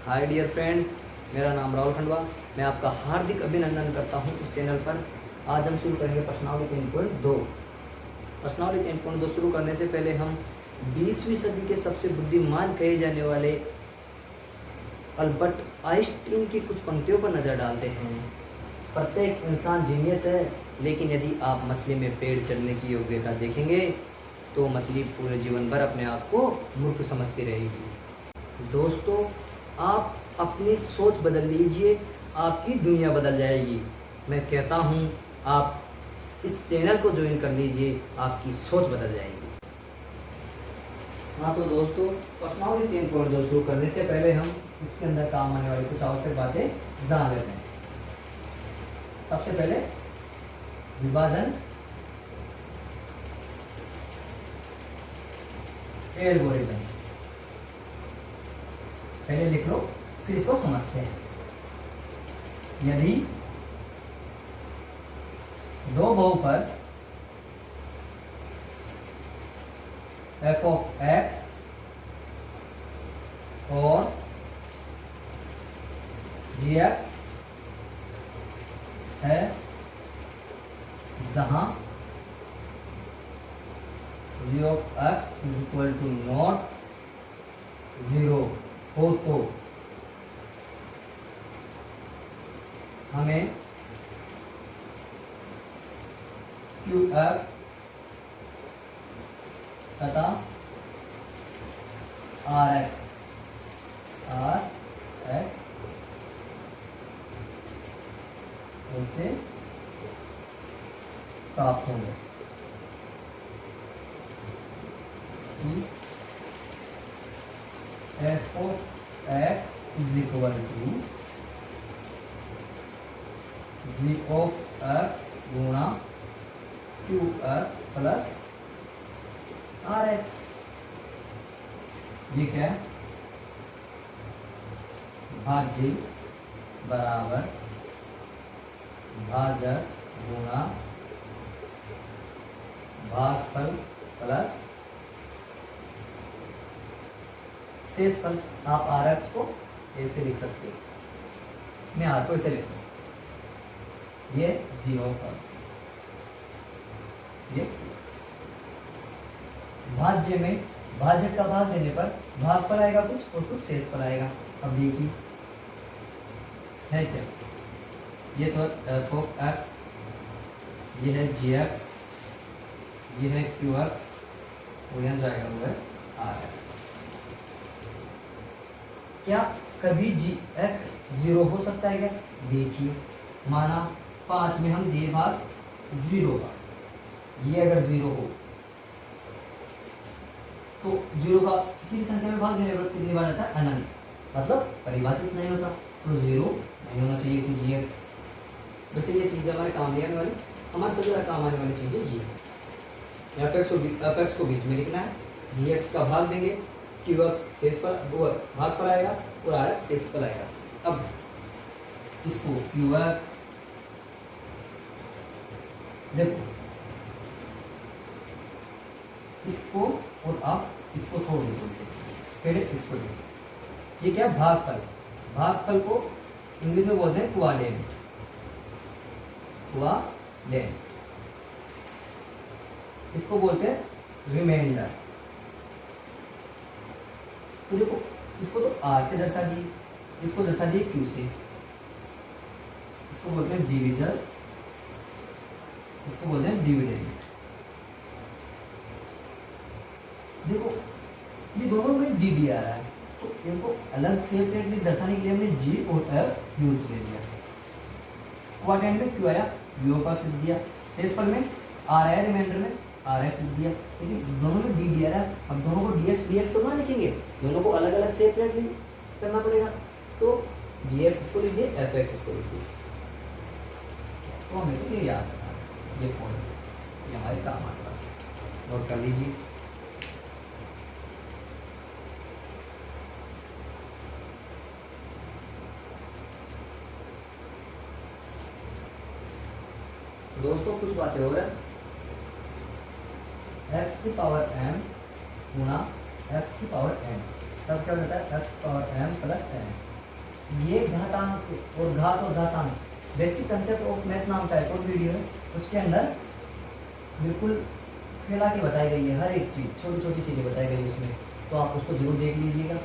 Hi dear friends, मेरा नाम राहुल खंडवा। मैं आपका हार्दिक अभिनंदन करता हूं इस चैनल पर। आज हम शुरू करेंगे प्रश्नावली 3.2। प्रश्नावली 3.2 शुरू करने से पहले हम 20वीं सदी के सबसे बुद्धिमान कहे जाने वाले अल्बर्ट आइंस्टीन की कुछ पंक्तियों पर नज़र डालते हैं। प्रत्येक इंसान जीनियस है, लेकिन यदि आप मछली में पेड़ चढ़ने की योग्यता देखेंगे तो मछली पूरे जीवन भर अपने आप को मूर्ख समझती रहेगी। दोस्तों, आप अपनी सोच बदल लीजिए, आपकी दुनिया बदल जाएगी। मैं कहता हूँ, आप इस चैनल को ज्वाइन कर लीजिए, आपकी सोच बदल जाएगी। हाँ तो दोस्तों, प्रश्नावली 3.2 शुरू करने से पहले हम इसके अंदर काम आने वाली कुछ आवश्यक बातें जान लेते हैं। सबसे पहले विभाजन, एल्गोरिथम पहले लिख लो, फिर इसको समझते हैं। यदि दो बहुपद f ऑफ x और gx है, जहां g of x is equal to not 0 हो, तो हमें qx तथा rx ऐसे प्राप्त होंगे। f of x is equal to g of x गुणा qx प्लस rx। ये क्या है? भाज्य बराबर भाजक गुणा भागफल प्लस शेषफल। आप rx को ऐसे लिख सकते हो, मैं r को ऐसे लिखता हूं। ये g ऑफ x, ये x। भाज्य में भाजक का भाग देने पर भागफल आएगा कुछ और कुछ शेषफल आएगा। अब देखिए है क्या, ये तो f ऑफ x, ये है gx, ये है qx, और यहाँ जाएगा वो है rx। क्या कभी gx 0 हो सकता है क्या? देखिए, माना 5 में हम दे भाग 0 का, ये अगर 0 हो तो 0 का किसी भी संख्या में भाग देने पर कितनी बार आता है? अनंत, मतलब परिभाषित नहीं होता, तो 0 नहीं होना चाहिए कि gx। वैसे ये चीज़ हमारे काम नहीं आने वाली, हमारे सबसे ज़्यादा काम आने वाली चीज़ है ये। fx को बीच में लिखना है, gx का भाग देंगे, qx शेष पर भाग पर आएगा और rx शेष पर आएगा। अब इसको qx देखो, इसको और आप इसको छोड़ दो, पहले इसको देखो। ये क्या? भागफल। भागफल को इंग्लिश में बोलते हैं क्वाड्रेंट। इसको बोलते हैं रिमाइंडर। तो देखो, इसको तो r से दर्शा दिए, इसको दर्शा दिए q से। इसको बोलते हैं डिविजन, इसको बोलते हैं डिविडेंड। देखो, ये दोनों में डी डी आ रहा है, तो इनको अलग सेपरेटली दर्शाने के लिए हमने जी और एफ यूज ले लिया। क्वाड्रेंट में क्यू आया, यू का सिद्ध दिया, शेषफल में आर आया, रिमाइंडर में आर एक्स सिद्ध दिया। लेकिन दोनों में डी डी आ रहा है, अब दोनों को डी एक्स तो ना लिखेंगे, दोनों को अलग अलग सेपरेटली करना पड़ेगा। तो जी एक्स इसको लिखिए, एफ एक्स इसको लिखिए। तो हमें तो ये याद रखना है, ये फॉर्मूला ये हमारे काम आता है, नोट कर लीजिए। दोस्तों कुछ बातें हो रहा है, एक्स की पावर m गुणा एक्स की पावर n, तब क्या हो जाता है x power m plus n। ये घातांक और घात और घातांक बेसिक कंसेप्ट ऑफ मैथ नाम का एक और वीडियो है, उसके अंदर बिल्कुल फैला के बताई गई है, हर एक चीज़ छोटी छोटी चीज़ें बताई गई है उसमें, तो आप उसको जरूर देख लीजिएगा।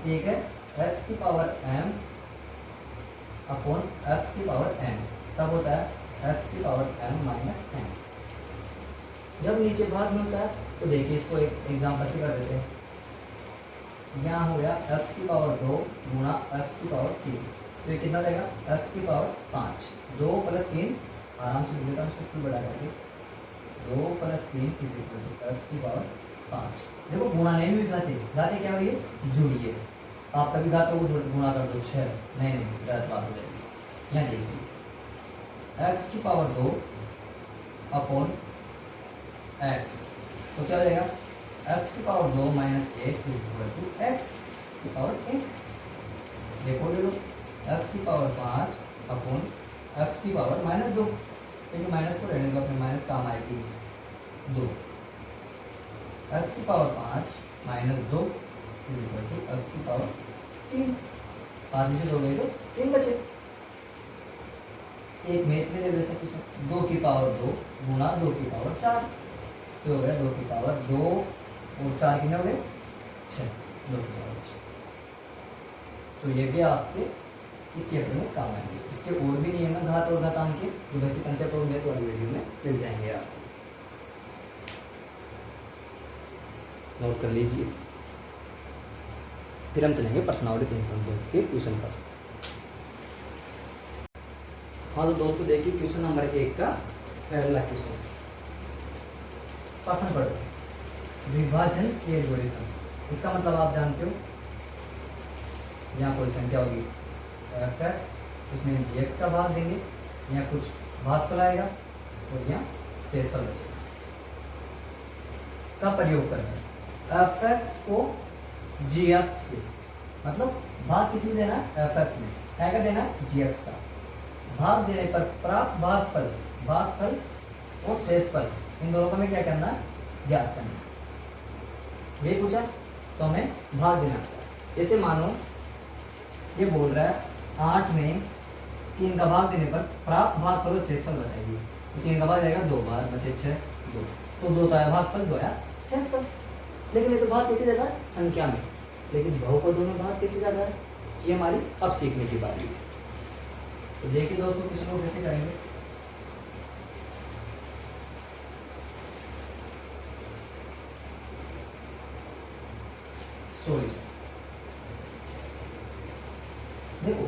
एक है एक्स की पावर m अपॉन एक्स की पावर n, तब होता है एक्स की पावर m माइनस n। जब नीचे भाग मिलता है तो देखिए इसको एक एग्जाम्पल से कर देते हैं। यहाँ हो गया एक्स की पावर 2 गुणा एक्स की पावर 3, तो ये कितना देगा एक्स की पावर 5, 2 प्लस 3 आराम से लिख लेता हूँ, इसको बढ़ा करके 2 प्लस 3 एक्स की पावर 5। देखो गुणा नहीं हुई, घाते घाते क्या हुई है जुड़ी है, आप कभी घातों को गुणा कर दो 6, नहीं गलत बात हो जाएगी। यहाँ देखिए एक्स की पावर 2 अपॉन एक्स, तो क्या हो जाएगा एक्स की power 2 minus 1 is equal to x की पावर 1। देखो ले लो एक्स की पावर 5 अपॉन एक्स की पावर माइनस 2, लेकिन माइनस को रहने दो, अपने माइनस काम आएगी 2, एक्स की power 5 minus 2 is equal to x की पावर 3। 5 में से 2 गए तो 3 बचे, एक मिनट में ले लो सब कुछ, 2 की पावर 2 गुणा 2 की पावर 4, तो हो गया 2 की पावर 2 और 4 कितने हो गए 6, 2 की पावर 6। तो ये भी आपके इस चैप्टर में काम आएंगे। इसके और भी नियम है घात और घातांक के, जो बेसिक कंसेप्ट और मैथ वाली वीडियो में मिल जाएंगे आपको, नोट कर लीजिए। फिर हम चलेंगे पर्सनालिटी थिंकिंग के क्वेश्चन पर। हाँ तो दोस्तों देखिए क्वेश्चन नंबर 1 का पहला क्वेश्चन, प्रश्न पढ़ो विभाजन एल्गोरिथम। इसका मतलब आप जानते हो, यहाँ कोई संख्या होगी f(x), उसमें gx का भाग देंगे, यहाँ कुछ भागफल आएगा और यहाँ शेषफल बचेगा। का प्रयोग करना है f(x) को gx से, मतलब भाग किसमें देना है f(x) में, क्या का देना है gx का। भाग देने पर प्राप्त भागफल, भागफल और शेषफल, इन दोनों को हमें क्या करना है ज्ञात करना है। ये पूछा तो हमें भाग देना है। जैसे मानो ये बोल रहा है 8 में 3 का भाग देने पर प्राप्त भागफल और शेषफल बताइए, तो 3 का भाग जाएगा 2 बार, बचे 6 2, तो 2 तो आया भागफल, 2 आया शेषफल। लेकिन ये तो भाग कैसे देता है संख्या में, लेकिन बहुपदों में भाग कैसे जाता है, ये हमारी अब सीखने की बारी है। तो देखिए दोस्तों क्वेश्चन को कैसे करेंगे। सॉल्यूशन देखो,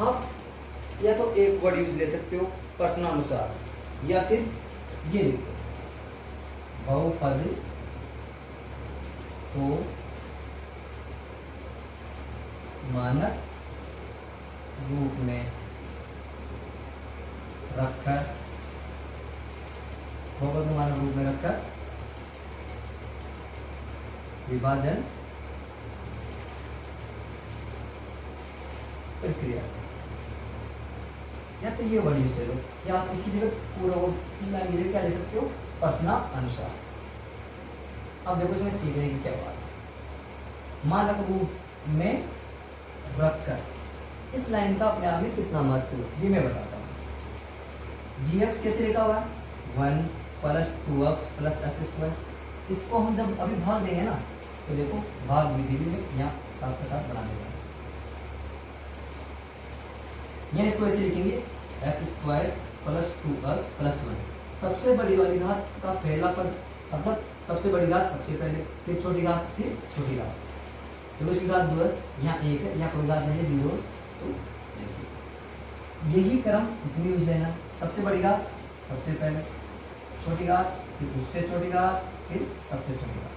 आप या तो एक वर्ड यूज ले सकते हो प्रश्नानुसार, या फिर ये लिखो बहुपद को मानक रूप में रखकर, बहुपद को मानक रूप में रखकर विभाजन प्रक्रिया से, या तो ये वर्ड यूज ले लो, या आप इसकी जगह पूरा इस लाइन की जगह क्या ले सकते हो प्रश्नानुसार। अब देखो इसमें सीखने की क्या बात है, मानक रूप में रखकर, इस लाइन का अपने आप में कितना महत्व है ये मैं बताता हूँ। gx कैसे लिखा हुआ है 1 plus 2x plus x square, इसको हम जब अभी भाग देंगे ना, तो देखो भाग विधि में यहाँ साथ के साथ बना देंगे, यहाँ इसको ऐसे लिखेंगे x square plus 2x plus 1। सबसे बड़ी वाली घात का पहला पद, मतलब सबसे बड़ी घात सबसे पहले, फिर छोटी घात, फिर छोटी घात, तो इसकी घात 2 है, यहाँ 1 है, यहाँ कोई घात नहीं है 0, तो यही क्रम इसमें यूज लेना, सबसे बड़ी घात सबसे पहले, छोटी घात फिर उससे छोटी घात, फिर सबसे छोटी घात।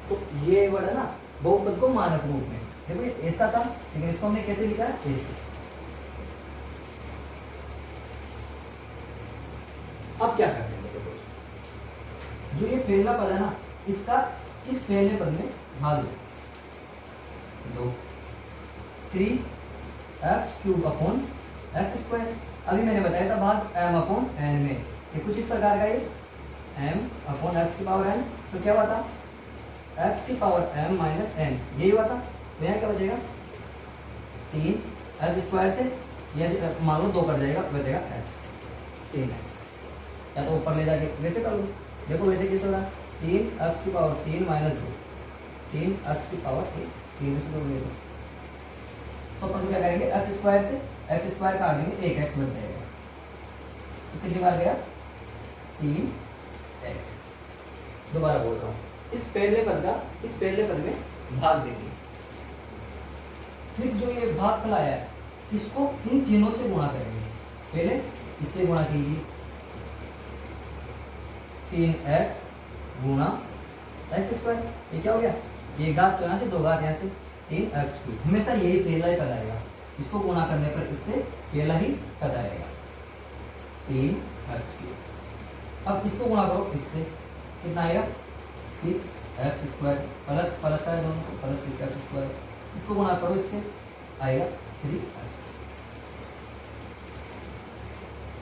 तो ये वर्ड है ना बहुपद को मानक रूप में, देखो ये ऐसा था, लेकिन इसको हमने कैसे लिखा है ऐसे। अब क्या करते हैं देखो, जो ये पहला पद है ना, इसका इस पहले पद में भाग दो 3x³ अपॉन एक्स स्क्वायर। अभी मैंने बताया था भाग m अपॉन n में, ये कुछ इस प्रकार का, ये m अपॉन एक्स की पावर n, तो क्या हुआ था x की पावर m माइनस n, यही हुआ था। तो यहाँ क्या बचेगा 3 एक्स स्क्वायर से ये मान लो 2 कट जाएगा, बचेगा एक्स, 3x। या तो ऊपर ले जाके वैसे कर लो, देखो वैसे कैसे होगा, 3x की पावर 3 माइनस 2, 3x की पावर 3 से 2 ले दो, तो अपन क्या करेंगे, एक्स स्क्वायर से एक्स स्क्वायर काट देंगे, 1x बच जाएगा। तो कितनी बार गया, 3x। दोबारा बोल रहा हूँ, इस पहले पद में भाग देंगे, फिर जो ये भाग फल आया है इसको इन तीनों से गुणा करेंगे। पहले इससे गुणा कीजिए, 3x गुणा एक्स स्क्वायर, ये क्या हो गया, ये घात तो यहाँ से, 2 घात यहाँ से, 3x3। हमेशा यही पहला ही पद आएगा, इसको गुणा करने पर इससे पहला ही पद आएगा, 3x3। अब इसको गुणा करो इससे, कितना आएगा, 6x2 प्लस प्लस का है दोनों को, प्लस 6x2। इसको गुणा करो इससे, आएगा 3x।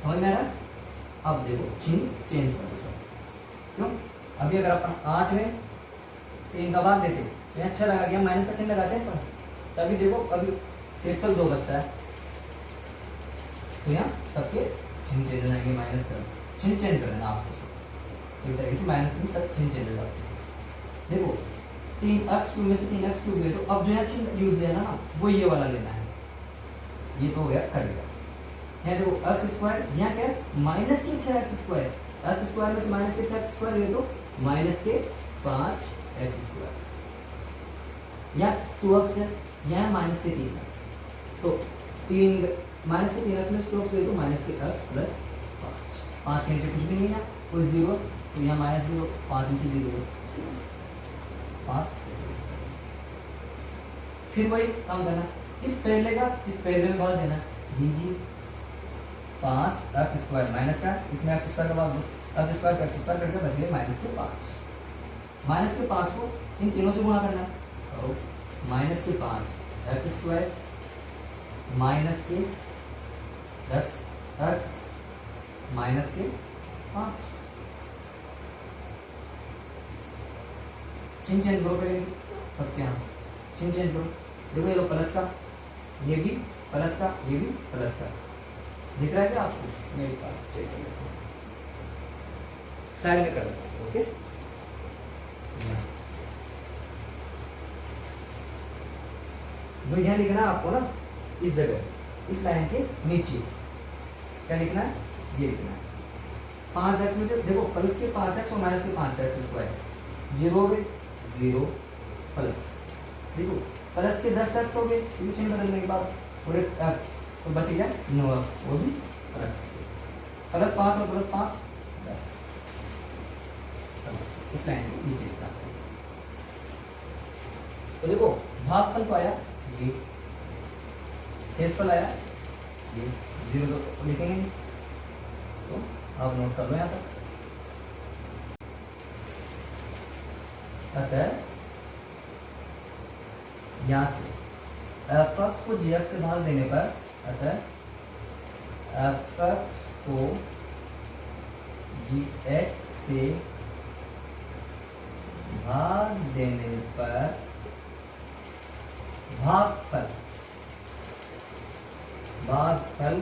समझ में आ रहा है? अब देखो चिन्ह चेंज कर दो सब, क्यों, अभी अगर अपन 8 में 3 का भाग देते तो यहाँ 6 लगा गया, माइनस का चिन्ह लगाते हैं पर, तभी देखो अभी शेषफल 2 बचता है, तो यहाँ सबके चिन्ह चेंज हो जाएंगे, माइनस का चिन्ह चेंज कर देना आपको, एक तरीके से माइनस में सब चिन्ह चेंज हो जाते हैं। देखो 3x3 में से 3x3 गए, तो अब जो यहाँ चिन्ह यूज लेना ना, वो ये वाला लेना है, ये तो हो गया, कट गया। यहाँ देखो x2, यहाँ क्या है, माइनस के 6x2, x2 में से माइनस के 6x2 ले तो माइनस के 5x2, या 2x है, यहाँ माइनस के 3x, तो 3 माइनस के 3x में से 2x ले तो माइनस के x प्लस 5 के नीचे कुछ भी नहीं है, कोई 0, तो यहाँ माइनस 0, 5 में से 0, 5। फिर वही काम करना, इस पहले में भाग देना, दीजिए 5x2 माइनस का, इसमें x2 का भाग दो, x2 से x2 कट के बच गए माइनस के 5। माइनस के 5 को इन तीनों से गुणा करना, करो माइनस के 5 x2 माइनस के 10x माइनस के 5। चिन्ह चेंज करो पहले सबके यहाँ, चिन्ह चेंज करो, देखो ये लो प्लस का, ये भी प्लस का, ये भी प्लस का, दिख रहा है क्या आपको, मैं एक बार चेक कर लेता हूँ, साइड में कर लेता हूँ, ओके। जो यहाँ लिखना है आपको ना, इस जगह, इस लाइन के नीचे क्या लिखना है, ये लिखना है 5x में से, देखो प्लस के 5x और माइनस के 5x2, 0 हो गए, 0 प्लस, देखो प्लस के 10x हो गए, ये चिन्ह बदलने के बाद, और एक x, तो बच गया 9x, वो भी प्लस 5 और प्लस 5 10, इस लाइन को नीचे लिखना। तो देखो भागफल तो आया ये, शेषफल आया ये, 0 तो लिखेंगे नहीं, तो आप नोट कर लो यहाँ तक। अतः यहाँ से f(x) को gx से भाग देने पर, अतः f(x) को gx से भाग देने पर भागफल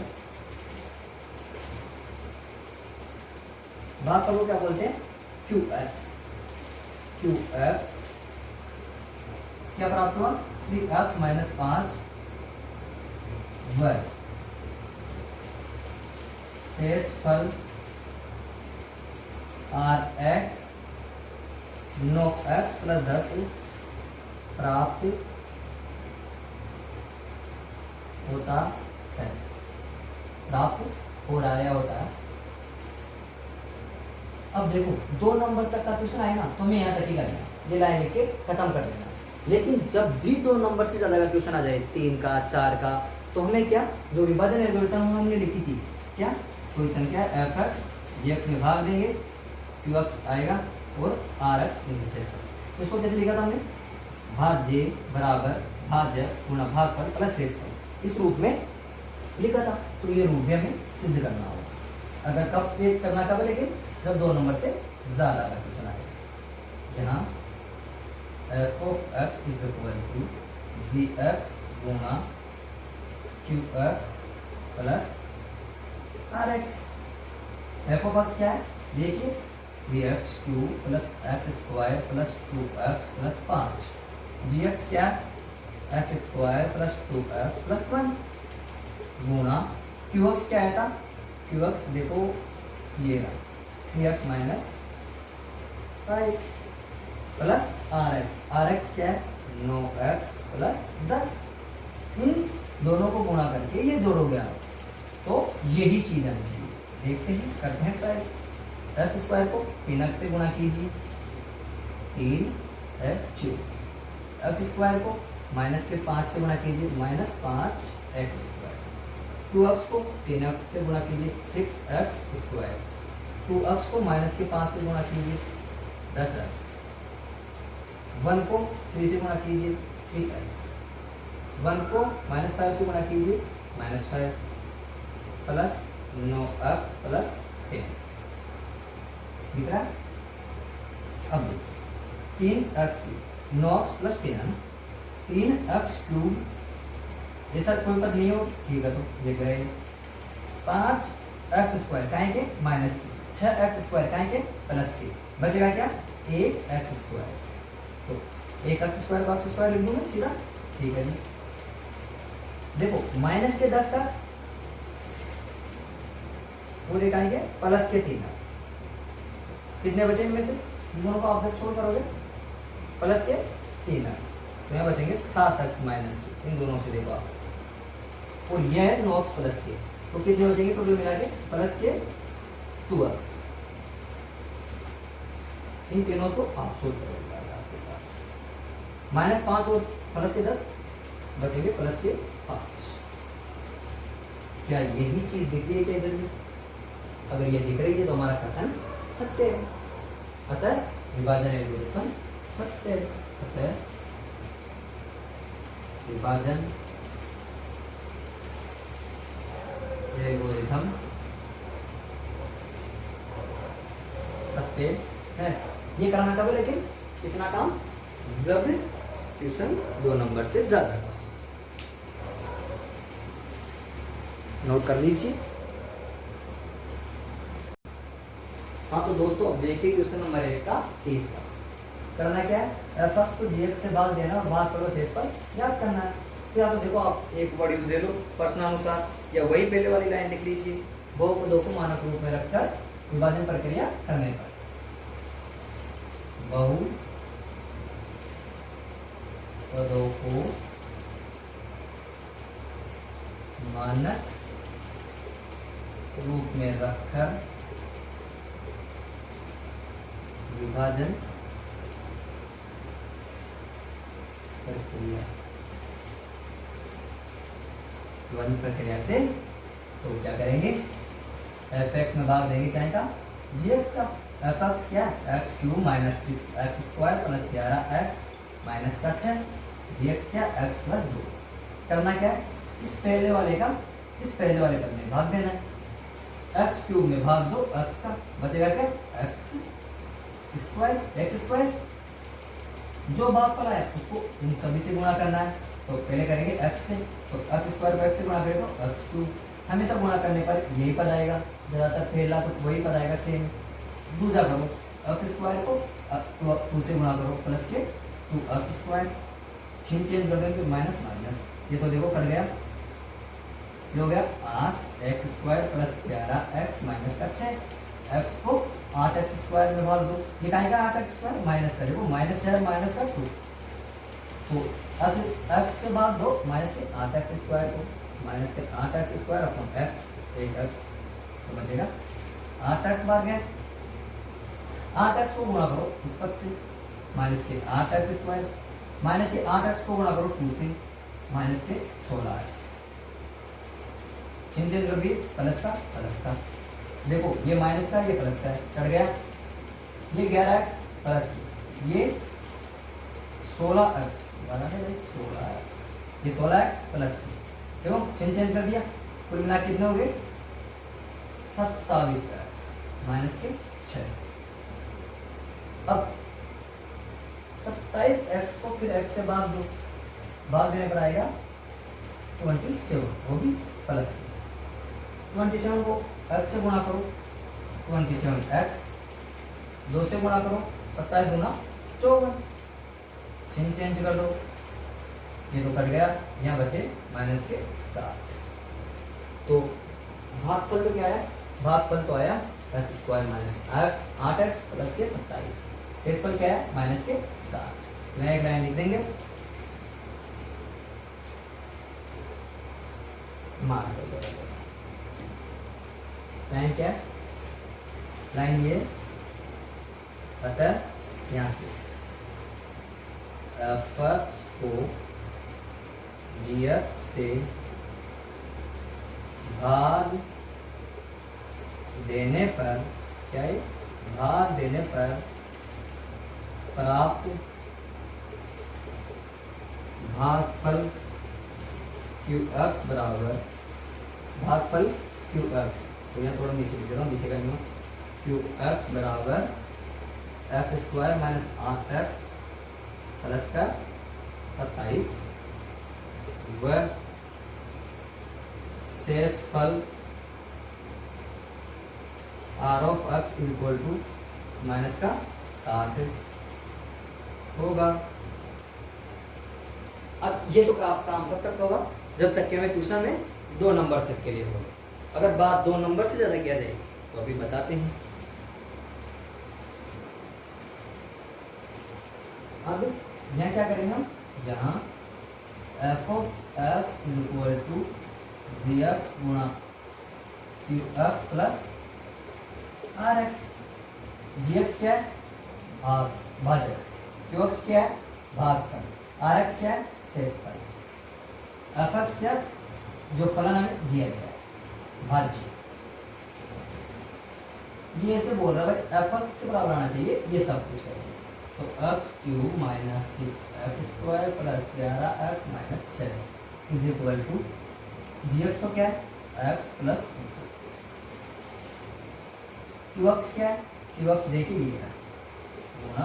को क्या बोलते हैं, qx क्या प्राप्त हुआ, 3x माइनस 5 वर्ग, शेषफल rx 9x प्लस 10 प्राप्त होता है, प्राप्त हो रहा है, होता है। अब देखो 2 नंबर तक का क्वेश्चन आए ना, तो हमें यहाँ तक ही करना, ये लाइन लिख के खत्म कर देना। लेकिन जब भी 2 नंबर से ज्यादा का क्वेश्चन आ जाए, 3 का 4 का, तो हमें क्या, जो विभाजन एल्गोरिथम हमने लिखी थी, क्या कोई संख्या f(x) gx में भाग देंगे, qx आएगा और rx नीचे शेष। तो इसको कैसे लिखा था हमने, भाज्य बराबर भाज्य गुणा भागफल प्लस शेषफल, इस रूप में लिखा था। तो ये रूप भी हमें सिद्ध करना होगा, अगर कब ये करना कब है, लेकिन जब 2 नंबर से ज्यादा का क्वेश्चन आएगा। यहाँ f(x) is equal to gx गुणा q x plus are x. F of x क्या है देखिए, three x cube plus x square plus two x plus 5। G x क्या है, x square plus two x plus 1 गुणा q x क्या आया था, क्यू एक्स देखो ये रहा, three x minus 5 plus are x क्या है, 9x प्लस 10। इन दोनों को गुणा करके ये जोड़ोगे आप तो यही चीज आनी चाहिए। देखते हैं, करते हैं ट्राई। एक्स स्क्वायर को 3x से गुणा कीजिए, 3x क्यूब। एक्स स्क्वायर को माइनस के 5 से गुणा कीजिए, माइनस 5x स्क्वायर। 2x को 3x से गुणा कीजिए, 6x स्क्वायर। 2x को माइनस के 5 से गुणा कीजिए, 10x। 1 को 3 से गुणा कीजिए, 3x। 1 को माइनस 5 से गुणा कीजिए, माइनस 5 प्लस 9x प्लस 10 दिख रहा है। अब 3x क्यूब, 9x प्लस 10 है ना, 3x क्यूब ऐसा कोई पद नहीं हो, ठीक है तो देख रहे हैं। 5x स्क्वायर काहे के माइनस के, 6x स्क्वायर काहे के प्लस के, बचेगा क्या 1x स्क्वायर। तो 1x स्क्वायर को x स्क्वायर लिख दूंगा सीधा, ठीक है जी। देखो माइनस के 10x पूरे काएंगे प्लस के 3x, कितने बचेंगे में से, इन दोनों को आप जब छोड़ करोगे प्लस के 3x तो यहाँ बचेंगे 7x माइनस के, इन दोनों से देखो आप, और यह है 9x प्लस के, तो कितने बचेंगे टोटल मिला के प्लस के 2x। इन तीनों को आप सोल्व करोगे आपके साथ, माइनस 5 और प्लस के 10 बचेंगे प्लस के 5। क्या यही चीज दिख रही है क्या इधर में? अगर ये दिख रही है तो हमारा कथन सत्य है, अतः विभाजन एल्गोरिथम सत्य है, अतः विभाजन एल्गोरिथम सत्य है। ये कराना कब है लेकिन, कितना काम, जब ट्यूशन 2 नंबर से ज्यादा का। नोट कर लीजिए। हाँ तो दोस्तों अब देखिए क्वेश्चन नंबर 1 का 30 का करना क्या है, एफ एक्स को जी एक्स से भाग देना और भाग करो शेष पर याद करना है। तो या तो देखो आप एक वर्ड यूज ले लो प्रश्नानुसार, या वही पहले वाली लाइन लिख लीजिए, बहु पदों को मानक रूप में रखकर विभाजन प्रक्रिया करने पर। बहु पदों को मानक रूप में रखकर विभाजन प्रक्रिया, विभाजन प्रक्रिया से तो क्या करेंगे, एफ एक्स में भाग देंगे क्या का, जी एक्स का। एफ एक्स क्या, x cube minus 6x square plus 11x minus का 6, जी एक्स क्या, एक्स प्लस 2। करना क्या है, इस पहले वाले का इस पहले वाले पद में भाग देना है, एक्स क्यूब में भाग दो एक्स का, बचेगा क्या एक्स स्क्वायर, एक्स स्क्वायर। जो भाग पर आया उसको इन सभी से गुणा करना है, तो पहले करेंगे एक्स से, तो एक्स स्क्वायर को एक्स से गुणा करें तो एक्स क्यूब। हमेशा गुणा करने पर यही पद आएगा, ज़्यादातर पहला तो वही पद आएगा सेम। दूसरा करो एक्स स्क्वायर को 2 से गुणा करो प्लस के 2x स्क्वायर, चिन्ह चेंज कर देंगे माइनस माइनस, ये तो देखो कट गया, ये हो गया 8x square plus 11x minus का 6, x को 8x स्क्वायर में भाग दो, ये काएगा 8x स्क्वायर माइनस का, देखो माइनस 6 माइनस का 2, तो x से भाग दो माइनस के 8x स्क्वायर को, माइनस के 8x square upon x 1x, तो बचेगा 8x भाग गया, 8x को गुणा करो इस पद से, माइनस के 8x स्क्वायर, माइनस के 8x को गुणा करो 2 से, माइनस के 16x, चिन्ह चेंज कर दिए, प्लस का, देखो ये माइनस का ये प्लस का है, कट गया, ये 11x प्लस ये 16x, 16x, ये 16x प्लस, देखो चिन्ह चेंज कर दिया, कुल मिला कितने हो गए 27x माइनस के 6। अब 27x को फिर x से भाग दो, भाग देने पर आएगा 27, वो भी प्लस 27 को x से गुणा करो, 27x 2 से गुणा करो, 27 गुना 54, चिन्ह चेंज कर दो, ये तो कट गया, यहाँ बचे माइनस के 7। तो भागफल तो क्या है, भागफल तो आया x square minus 8x plus के 27, शेषफल क्या है माइनस के 7। मैं एक लाइन लिख देंगे, मार्क कर दो लाइन क्या है, लाइन ये, अतः यहाँ से f को g से भाग देने पर, क्या है, भाग देने पर प्राप्त भागफल qx बराबर भागफल qx, तो यहाँ थोड़ा नीचे लिख देता हूँ, दिखेगा नहीं, qx बराबर x square minus 8x plus का 27 व शेषफल r of x is equal to minus का 7 होगा। अब ये तो काम कब तक होगा, जब तक कि हमें ट्यूशन में 2 नंबर तक के लिए होगा। अगर बात 2 नंबर से ज़्यादा किया जाए तो अभी बताते हैं। अब यहाँ क्या करेंगे हम, यहाँ f of x is equal to ji x गुणा q f plus are x. G x क्या है, भाजक, क्यू एक्स क्या है, भागफल, आर एक्स क्या है, शेषफल, एफ एक्स क्या, जो फलन हमें दिया गया है, भाज्य। ये ऐसे बोल रहा है भाई एफ एक्स के बराबर आना चाहिए, ये सब कुछ है। तो x cube minus 6x square plus 11x minus 6 is equal to ji x तो क्या है, x प्लस क्यू एक्स क्या है, क्यू एक्स देखिए ये है गुणा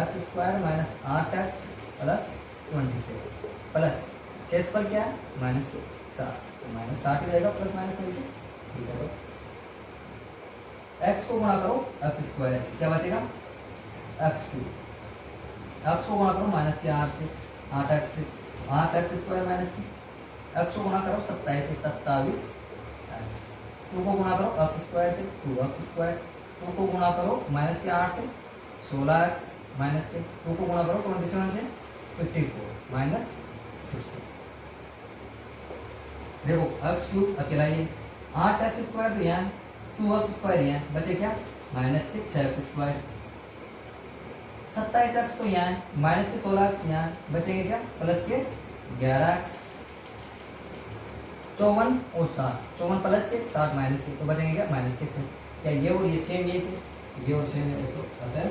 x square minus 8x plus 26 plus शेषफल क्या है माइनस 7, तो माइनस 7 ही रहेगा, प्लस माइनस नीचे, ठीक है। तो x को गुणा करो एक्स स्क्वायर से, क्या बचेगा एक्स क्यूब, एक्स को गुणा करो माइनस के 8 से, 8x से, 8x स्क्वायर माइनस की, एक्स को गुणा करो 27 से 27 एक्स, 2 को गुणा करो एक्स स्क्वायर से 2x स्क्वायर, 2 को गुणा करो माइनस के 8 से 16x माइनस के, 2 को गुणा करो 27 से 54 माइनस 60। देखो एक्स क्यूब अकेला ही, 8x स्क्वायर तो यहाँ, 2x स्क्वायर यहाँ, बचे क्या माइनस के 6x स्क्वायर, 27x तो यहाँ है, माइनस के 16x यहाँ, बचेंगे क्या प्लस के 11x, 54 और 7, 54 प्लस के 60 माइनस के, तो बचेंगे क्या माइनस के 6। क्या ये और ये सेम, ये और सेम है, तो अतः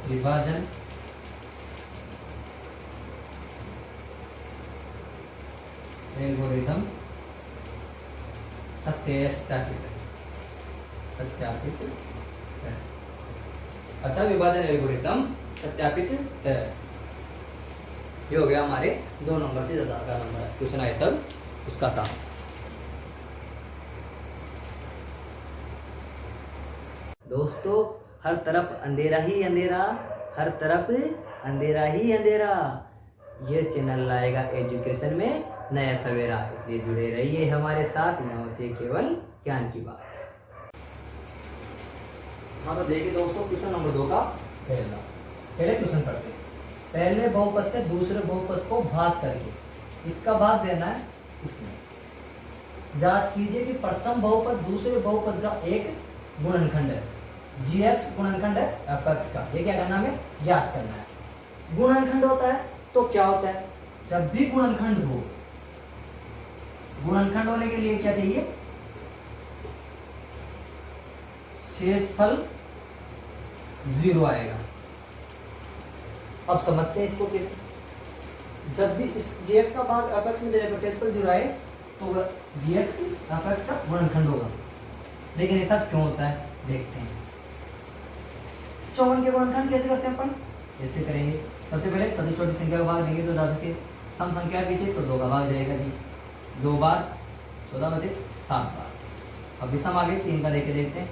विभाजन एल्गोरिथम सत्यापित है, अतः विभाजन एल्गोरिथम सत्यापित है। ये हो गया हमारे 2 नंबर से ज्यादा का नंबर क्वेश्चन आया तब उसका था। दोस्तों हर तरफ अंधेरा ही अंधेरा, हर तरफ अंधेरा ही अंधेरा, ये चैनल लाएगा एजुकेशन में नया सवेरा, इसलिए जुड़े रहिए हमारे साथ, यहाँ होती है केवल ज्ञान की बात। हाँ तो देखिए दोस्तों क्वेश्चन नंबर 2 का पहले क्वेश्चन पढ़ते हैं। पहले बहुपद से दूसरे बहुपद को भाग करके इसका भाग देना है इसमें। जांच कीजिए कि प्रथम बहुपद दूसरे बहुपद का एक गुणनखंड है, gx गुणनखंड है fx का, ये क्या करना हमें ज्ञात करना है। गुणनखंड होता है तो क्या होता है, जब भी गुणनखंड हो, गुणनखंड होने के लिए क्या चाहिए, शेषफल 0 आएगा। अब समझते हैं इसको कैसे, जब भी इस gx का भाग fx में देने पर शेषफल 0 आए तो वह gx fx का गुणनखंड होगा। लेकिन ये सब क्यों होता है देखते हैं। 54 के गुणनखंड कैसे करते हैं अपन, ऐसे करेंगे, सबसे पहले सबसे छोटी संख्या को भाग देंगे तो जा सके सम संख्या है पीछे तो 2 का भाग जाएगा जी, 2 बार 14 बचे 7 बार। अब विषम आगे 3 का लेके देखते हैं,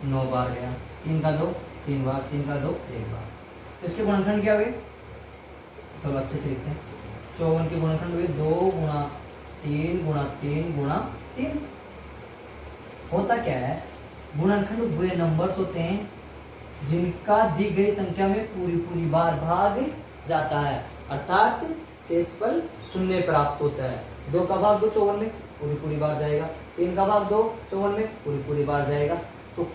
9 बार गया, 3 का 2 3 बार, 3 का 2 1 बार। तो इसके गुणनखंड क्या हुए, चलो अच्छे से लिखते हैं। 54 के गुणनखंड हुए 2 गुणा 3 गुणा 3 गुणा 3। होता क्या है, गुणनखंड वे नंबर्स होते हैं जिनका दी गई संख्या में पूरी पूरी बार भाग जाता है, अर्थात शेषफल शून्य प्राप्त होता है। 2 का भाग 2 54 में पूरी पूरी बार जाएगा, 3 का भाग 2 54 में पूरी पूरी बार जाएगा। तो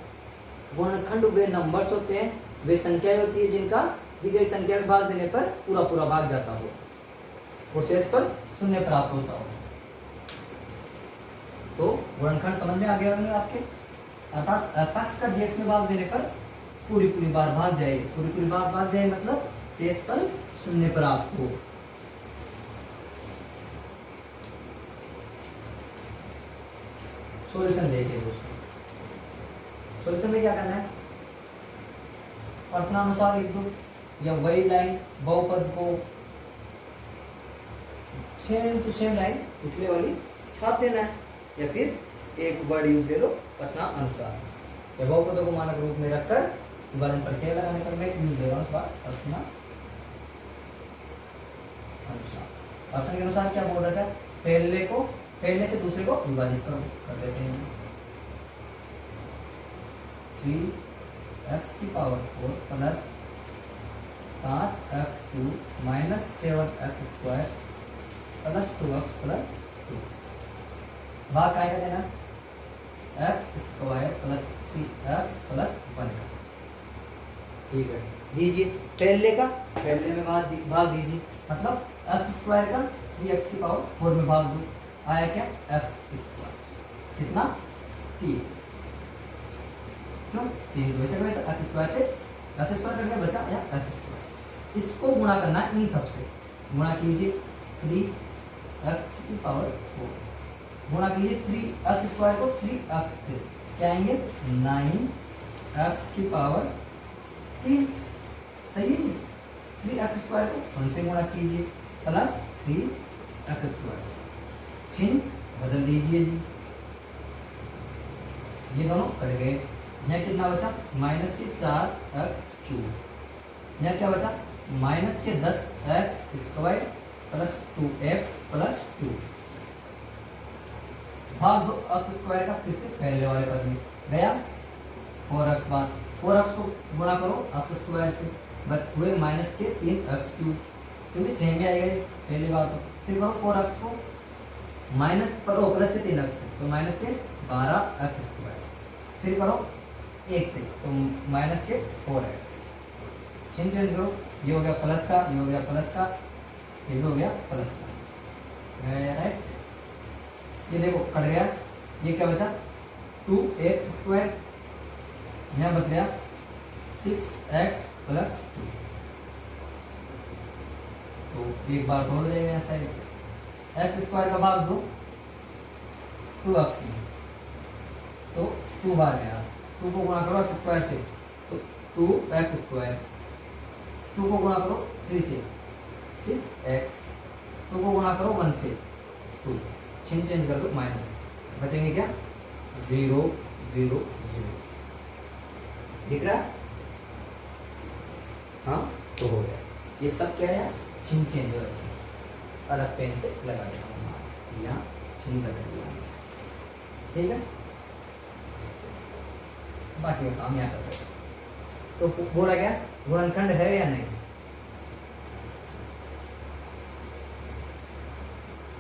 गुणनखंड वे नंबर्स होते हैं, वे संख्याएं होती है जिनका दी गई संख्या में भाग देने पर पूरा पूरा भाग जाता हो और शेषफल शून्य प्राप्त होता हो। तो गुणनखंड समझ में आ गया नहीं आपके, अर्थात f(x) का gx में भाग देने पर पूरी पूरी बार भाग जाए, पूरी पूरी बार भाग जाए मतलब शेषफल शून्य प्राप्त हो। सॉल्यूशन देखिए दोस्तों, सॉल्यूशन में क्या करना है, प्रश्नानुसार लिख दो या वही लाइन बहुपद को सेम टू सेम लाइन पिछले वाली छाप देना है, या फिर एक वर्ड यूज दे लो प्रश्नानुसार, या बहुपदों को मानक रूप में रखकर विभाजन प्रक्रिया लगाने पर मैं यूज दे रहा हूँ इस बार प्रश्नानुसार। प्रश्न के अनुसार क्या बोल रहा है, पहले से दूसरे को विभाजित कर देते हैं। 3x की power 4 plus 5x³ minus 7x² plus 2x plus 2। भाग काय का देना, x² प्लस 3x प्लस 1 का। ठीक है, दीजिए पहले में भाग दीजिए, मतलब x² का 3x की पावर 4 में भाग दो, आया क्या x², कितना 3, क्यों 3 तो वैसे वैसे x² से x² कट गया, बचा या x²। इसको गुणा करना इन सब से, गुणा कीजिए 3x की पावर 4, गुणा कीजिए 3x² को 3x से, क्या आएंगे 9x की पावर 3, सही है जी। 3x² को 1 से गुणा कीजिए प्लस 3x², चिन्ह बदल दीजिए जी, ये दोनों कट गए। यहाँ कितना बचा, माइनस के 4x³ यहाँ क्या बचा, माइनस के 10x² प्लस 2x प्लस 2। भाग दो x² का फिर से पहले वाले पद में गया, 4x बाद 4x को गुणा करो x² से, बट हुए माइनस के 3x³, क्योंकि सेम ही आएगा पहली बार। तो फिर करो 4x को माइनस पर प्लस के 3x से, तो माइनस के 12x², फिर करो 1 से तो माइनस के 4x, चेंज करो, ये हो गया प्लस का, ये हो गया प्लस का, ये भी हो गया प्लस का, राइट। ये देखो कट गया, ये क्या बचा 2x², यहाँ बच गया 6x प्लस 2। तो एक बार छोड़ देंगे ऐसा, x² का भाग दो 2x में, तो 2 बार गया, 2 को गुणा करो x² से तो 2x², 2 को गुणा करो 3 से 6x, 2 को गुणा करो 1 से 2, चिन्ह चेंज कर दो माइनस, बचेंगे क्या 0 0 0, दिख रहा है, हाँ तो हो गया। ये सब क्या है, चिन्ह चेंज हो रहा है, अलग पेन से लगा देता हूँ, यहाँ चिन्ह बदल दिया, ठीक है। बाकी का काम यहाँ करते हैं। तो बोला गया गुणनखंड है या नहीं,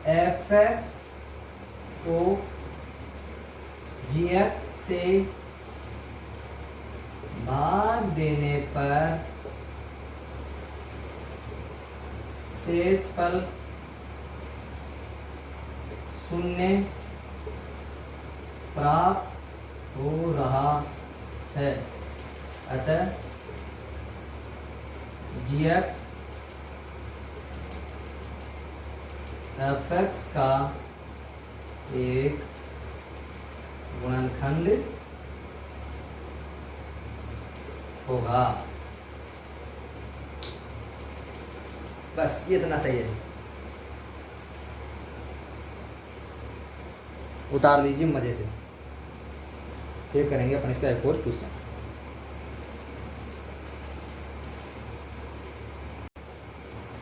f(x) को gx से भाग देने पर शेषफल शून्य प्राप्त हो रहा है, अतः gx f(x) का एक गुणनखंड होगा। बस ये इतना सही है। उतार दीजिए मजे से। फिर करेंगे अपन इसका एक और क्वेश्चन।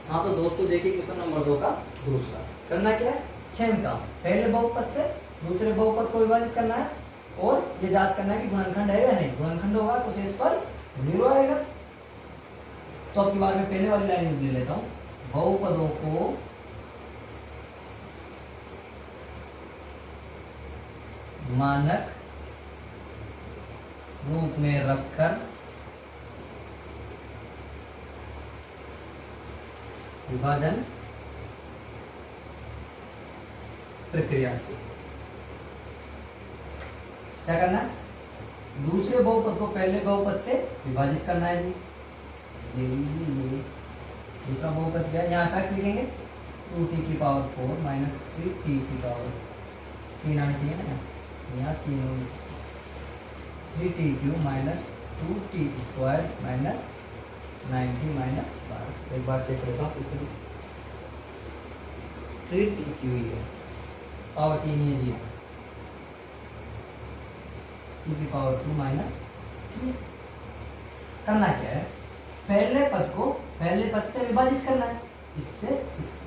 हाँ तो दोस्तों देखिए क्वेश्चन नंबर 2 का दूसरा करना क्या है, सेम काम, पहले बहुपद से दूसरे बहुपद को विभाजित करना है और ये जांच करना है कि गुणनखंड है या नहीं। गुणनखंड होगा तो शेष पर 0 आएगा। तो अब की बार में पहले वाली लाइन यूज ले लेता हूँ, बहुपदों को मानक रूप में रखकर विभाजन प्रक्रिया से क्या करना है, दूसरे बहुपद को पहले बहुपद से विभाजित करना है जी। ये दूसरा बहुपद क्या है, यहाँ कैसे लिखेंगे, 2t की पावर 4 माइनस 3t की पावर 3 आनी चाहिए ना, यहाँ 3 3t cube minus 2t square minus 90 minus 12। एक बार चेक करेगा इसे, 3t क्यूब है, पावर 3 है जी, t की पावर 2 माइनस 3। करना क्या है, पहले पद से विभाजित करना है, इससे इसको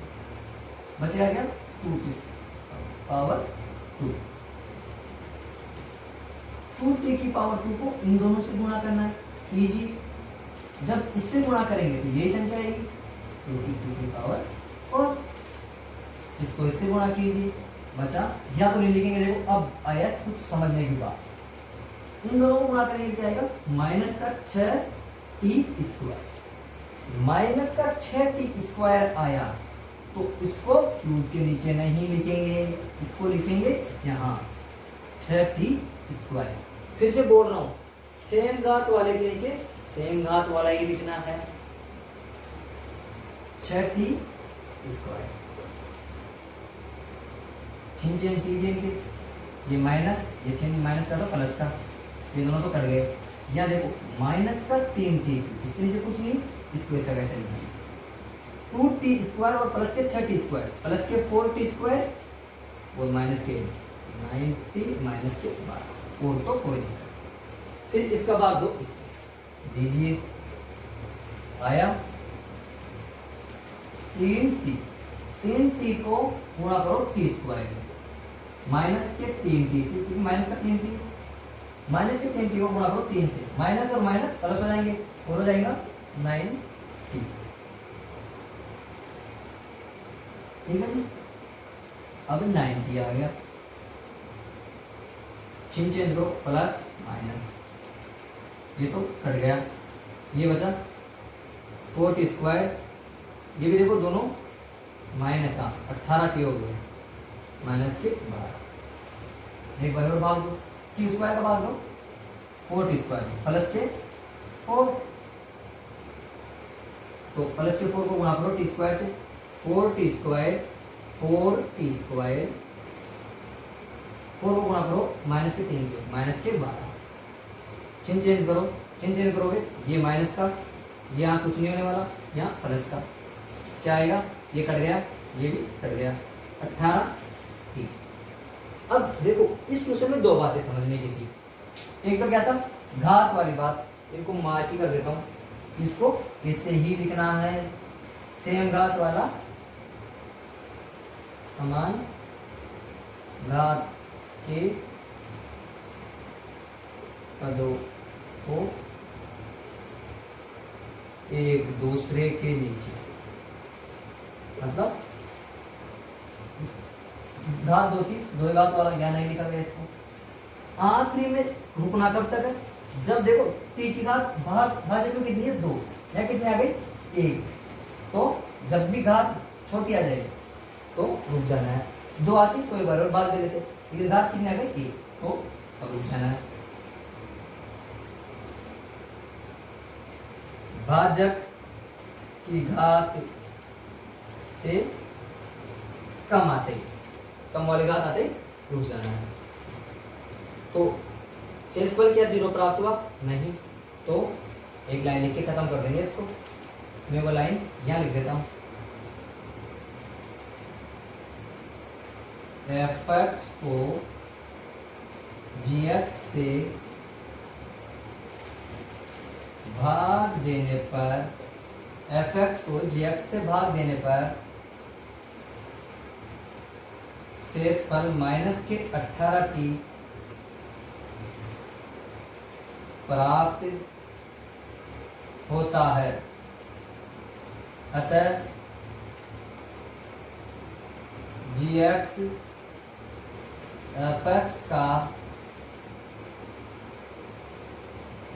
बचेगा क्या, 2 की पावर 2, 2t की पावर 2 को इन दोनों से गुणा करना है कीजिए। जब इससे गुणा करेंगे तो यही संख्या आएगी 2t की पावर 4, इसको इससे गुणा कीजिए, बचा, या तो नहीं लिखेंगे, देखो अब आया कुछ समझने की बात, इन दोनों को गुणा करेंगे क्या आएगा, माइनस का 6t स्क्वायर, माइनस का 6t स्क्वायर आया तो इसको क्यूब के नीचे नहीं लिखेंगे, इसको लिखेंगे यहाँ 6t स्क्वायर। फिर से बोल रहा हूं, सेम घात वाले के नीचे सेम घात वाला ही लिखना है, 6t स्क्वायर। चिन्ह चेंज कीजिए इनके, ये माइनस, ये चिन्ह माइनस का तो प्लस का, ये दोनों तो कट गए। यहाँ देखो माइनस का 3t, इसके नीचे कुछ नहीं, इसको ऐसा कैसे लिखेंगे, 2t स्क्वायर और प्लस के 6t स्क्वायर, प्लस के 4t स्क्वायर और माइनस के 90 माइनस के 12, और तो कोई नहीं। फिर इसका भाग दो इसमें दीजिए, आया 3t को गुणा करो t स्क्वायर से, माइनस के 3t, क्योंकि माइनस का 3t, माइनस के 3t को गुणा करो 3 से, माइनस और माइनस प्लस हो जाएंगे और हो जाएगा 9t। ठीक है जी, अब 9t आ गया, चिन्ह चेंज करो, प्लस माइनस, ये तो कट गया, ये बचा 4t स्क्वायर, ये भी देखो दोनों माइनस 18t हो गए, माइनस के 12। एक बार और भाग दो, t स्क्वायर का भाग दो 4t स्क्वायर प्लस के 4, तो प्लस के 4 को गुणा करो t स्क्वायर से, 4t स्क्वायर 4t स्क्वायर, 4 को गुणा करो माइनस के 3 से, माइनस के 12। चिन्ह चेंज करो, चिन्ह चेंज करोगे, ये माइनस का, यहाँ कुछ नहीं होने वाला, यहाँ प्लस का, क्या आएगा, ये कट गया, ये भी कट गया, 18t। अब देखो इस क्वेश्चन में दो बातें समझने की थी, एक तो क्या था, घात वाली बात, इनको मार्क ही कर देता हूँ, इसको इससे ही लिखना है, सेम घात वाला समान घात के पदों को एक दूसरे के नीचे, मतलब घात दो थी, दो घात वाला यहाँ नहीं लिखा गया, इसको आखिरी में रुकना कब तक है, जब देखो t की घात भाजक में कितनी है 2, या कितनी आ गई 1, तो जब भी घात छोटी आ जाएगी तो रुक जाना है, 2 आती तो एक बार और भाग दे लेते, लेकिन घात कितनी आ गई 1, तो अब रुक जाना है। भाजक की घात से कम आते, कम वाले घात आते रुक जाना है, तो शेषफल क्या 0 प्राप्त हुआ नहीं, तो एक लाइन लिख के खत्म कर देंगे इसको, मैं वो लाइन यहाँ लिख देता हूँ, एफ एक्स को जी एक्स से भाग देने पर, एफ एक्स को जी एक्स से भाग देने पर शेषफल माइनस के 18t प्राप्त होता है। अतः जी एक्स एफ एक्स का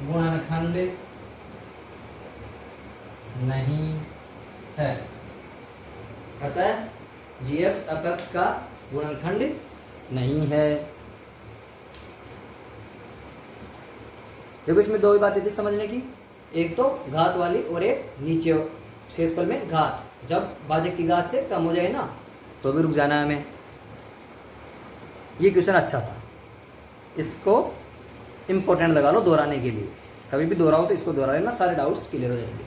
गुणनखंड नहीं है। अतः जी एक्स एफ एक्स का गुणनखंड नहीं है। देखो इसमें दो ही बातें थी समझने की, एक तो घात वाली और एक नीचे शेषफल में घात। जब भाजक की घात से कम हो जाए ना तो भी रुक जाना है हमें। ये क्वेश्चन अच्छा था, इसको इम्पोर्टेंट लगा लो दोहराने के लिए। कभी भी दोहराओ तो इसको दोहरा लेना, सारे डाउट्स क्लियर हो जाएंगे।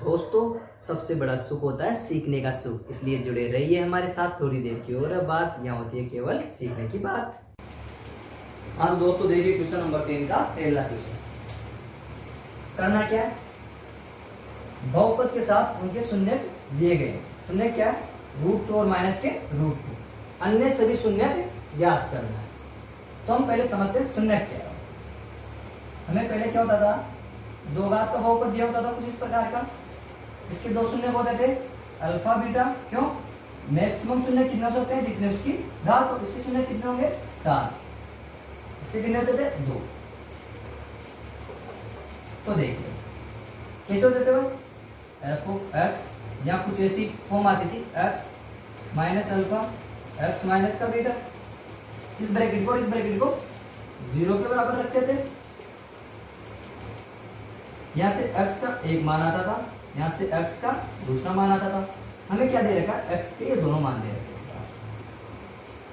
दोस्तों सबसे बड़ा सुख होता है सीखने का सुख, इसलिए जुड़े रहिए हमारे साथ थोड़ी देर की और बात यहाँ होती है केवल सीखने की बात। हाँ तो दोस्तों देखिए क्वेश्चन नंबर 3 का पहला क्वेश्चन। करना क्या है, बहुपद के साथ उनके शून्य दिए गए। शून्य क्या है, √2 और माइनस के √2। अन्य सभी शून्य ज्ञात करना है। तो हम पहले समझते हैं शून्य क्या है। हमें पहले क्या होता था, दो घात का बहुपद दिया होता था कुछ इस प्रकार का, इसके दो शून्य होते थे अल्फा बीटा। क्यों, मैक्सिमम शून्य कितने हो सकते हैं, जितने उसकी घात हो। इसके शून्य कितने होंगे, 4। इसके कितने होते थे, 2। तो देखिए कैसे होते थे वो, एफ ऑफ एक्स, या कुछ ऐसी फॉर्म आती थी x minus alpha x minus का बीटा। इस ब्रैकेट को 0 के बराबर रखते थे। यहां से x का एक मान आता था, यहां से x का दूसरा मान आता था। हमें क्या दे रखा है, x के ये दोनों मान दे रखे। इसका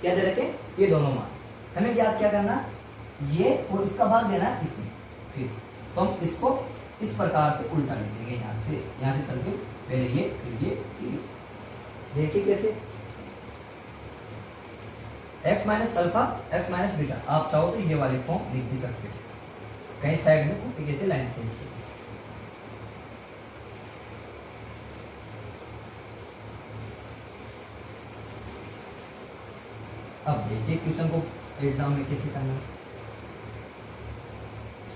क्या दे रखे, ये दोनों मान। हमें याद क्या करना, ये और इसका भाग देना है इसमें। फिर तो हम इसको इस प्रकार से उल्टा लिख देंगे, यहाँ से चल के पहले ये फिर ये फिर ये। देखिए कैसे, x minus alpha x minus beta. आप चाहो तो ये वाली फॉर्म लिख भी सकते हो, कहीं साइड में कॉपी कैसे लाइन खींच के। अब देखिए क्वेश्चन को एग्जाम में कैसे करना है।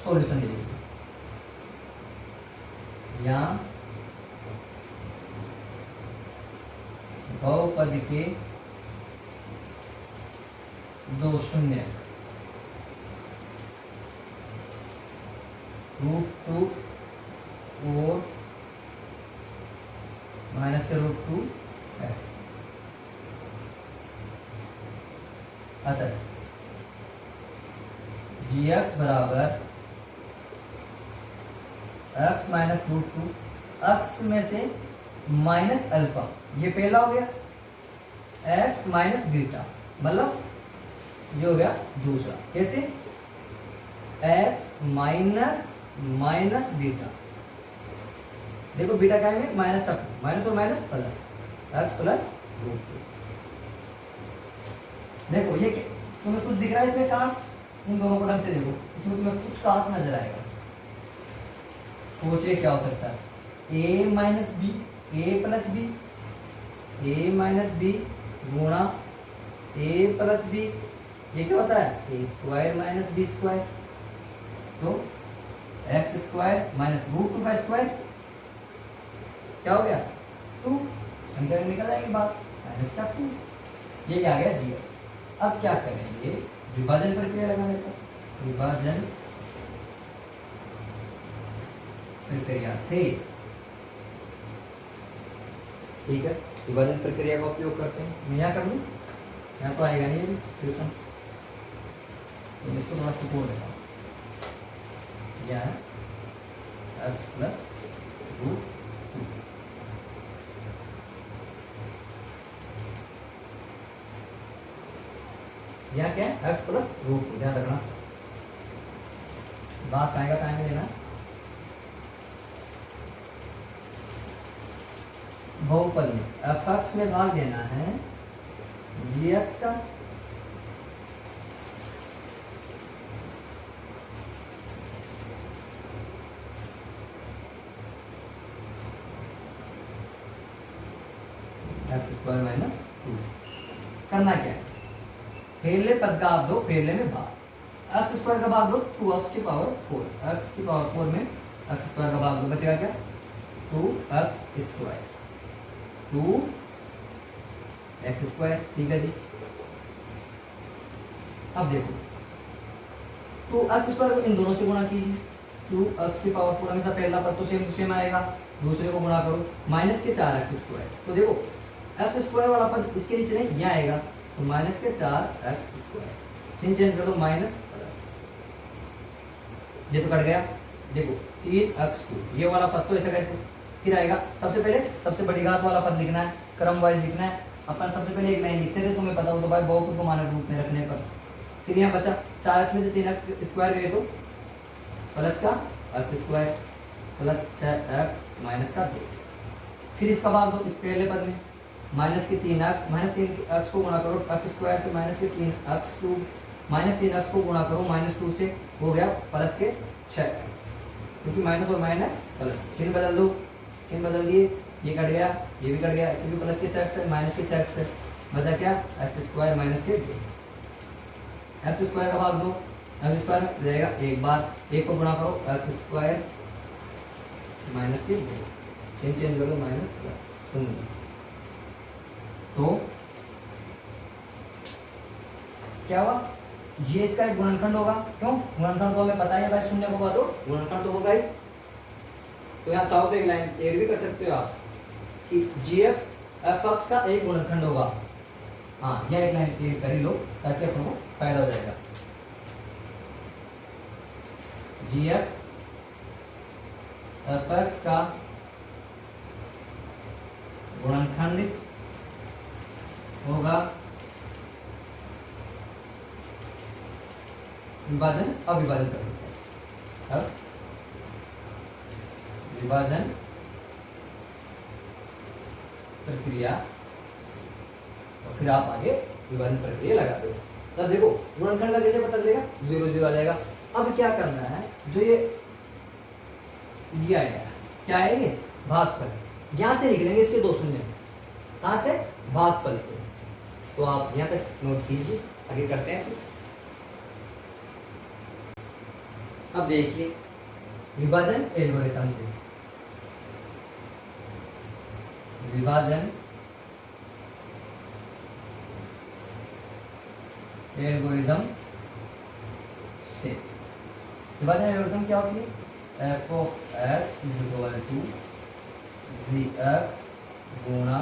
सॉल्यूशन देखिए, यहाँ बहुपद के दो शून्य √2 और माइनस के √2 है। अतः जी एक्स बराबर एक्स माइनस √2, एक्स में से माइनस अल्फा, ये पहला हो गया, एक्स माइनस बीटा, मतलब ये हो गया दूसरा। कैसे, एक्स माइनस बीटा। देखो बीटा क्या है, माइनस का माइनस और माइनस प्लस, एक्स प्लस √2। देखो ये तुम्हें कुछ दिख रहा है इसमें कास, इन दोनों को ढंग से देखो, इसमें तुम्हें कुछ कास नजर आएगा। सोचिए क्या हो सकता है, a minus B, A plus B, A minus B गुणा ए प्लस बी। ये क्या होता है, A square minus B square. तो एक्स स्क्वायर माइनस √2 का स्क्वायर क्या हो गया, 2। अंदर निकल जाएगी बात, माइनस का 2। ये क्या आ गया, जी एक्स। अब क्या करेंगे, विभाजन प्रक्रिया लगाने का। विभाजन प्रक्रिया से, ठीक है, विभाजन प्रक्रिया का उपयोग करते हैं। मैं यहाँ कर लूँ, यहाँ तो आएगा नहीं सॉल्यूशन, तो इसको थोड़ा सपोर्ट देता हूँ। यह है एक्स प्लस √2, यहाँ क्या है, एक्स प्लस √2। ध्यान रखना, बात आएगा टाइम में लेना। बहुपद में एफ एक्स में भाग देना है जी एक्स का, एक्स स्क्वायर माइनस 2। करना क्या है, पहले पद का आप दो, पहले में भाग, एक्स स्क्वायर का भाग दो 2x की पावर 4, x की पावर 4 में एक्स स्क्वायर का भाग दो, बचेगा क्या 2x स्क्वायर, 2x स्क्वायर। ठीक है जी। अब देखो 2x स्क्वायर को इन दोनों से गुणा कीजिए, 2x की पावर 4 हमेशा पहला पद तो सेम टू सेम आएगा, दूसरे को गुणा करो माइनस के 4x स्क्वायर, तो देखो एक्स स्क्वायर वाला पद इसके नीचे नहीं यहाँ आएगा, तो माइनस के 4x स्क्वायर, चिन्ह चेंज कर दो माइनस प्लस, ये तो कट गया। देखो 3x2 ये वाला पद तो ऐसा कैसे फिर आएगा, सबसे पहले सबसे बड़ी घात वाला पद लिखना है, क्रम वाइज लिखना है। अपन सबसे पहले एक लाइन लिखते थे, तुम्हें पता हो तो भाई बहुपद को मानक रूप में रखने पर। फिर यहाँ बचा 4x में से 3x स्क्वायर गए तो प्लस का x square plus 6x minus का 2, फिर इसका भाग दो इस पहले पद में, माइनस के 3x, माइनस 3x को गुणा करो x स्क्वायर से, माइनस के 3x क्यूब, माइनस 3x को गुणा करो माइनस 2 से, हो गया प्लस के 6x, क्योंकि माइनस और माइनस प्लस, चिन्ह बदल दो, चिन्ह बदल दिए, ये कट गया, ये भी कट गया, क्योंकि प्लस के 6x है माइनस के 6x है, बचा क्या x स्क्वायर माइनस के 2, x स्क्वायर का भाग दो, x स्क्वायर में रहेगा एक बार, एक को गुणा करो x स्क्वायर माइनस के 2, चिन्ह चेंज कर दो माइनस प्लस, शून्य। तो क्या हुआ, ये इसका एक गुणनखंड होगा, क्यों गुणनखंड तो हमें पता है भाई, शून्य होगा तो गुणनखंड तो होगा ही। तो यहाँ चाहो तो एक लाइन ऐड भी कर सकते हो आप कि gx fx का एक गुणनखंड होगा, हाँ यह एक लाइन ऐड कर ही लो ताकि अपन को फायदा हो जाएगा। gx fx का गुणनखंड होगा विभाजन, अब विभाजन कर देते हैं, अब विभाजन प्रक्रिया, और फिर आप आगे विभाजन प्रक्रिया लगा दो। तब देखो गुणनखंड का कैसे पता चलेगा, 0 0 आ जाएगा। अब क्या करना है, जो ये आएगा क्या है, ये भागफल, यहां से निकलेंगे इसके दो शून्य, कहां से भागफल से, तो आप यहां तक नोट कीजिए, आगे करते हैं। अब देखिए विभाजन एल्गोरिथम से, विभाजन एल्गोरिथम से, विभाजन एल्गोरिथम क्या होती है, f of x is equal to gx गुणा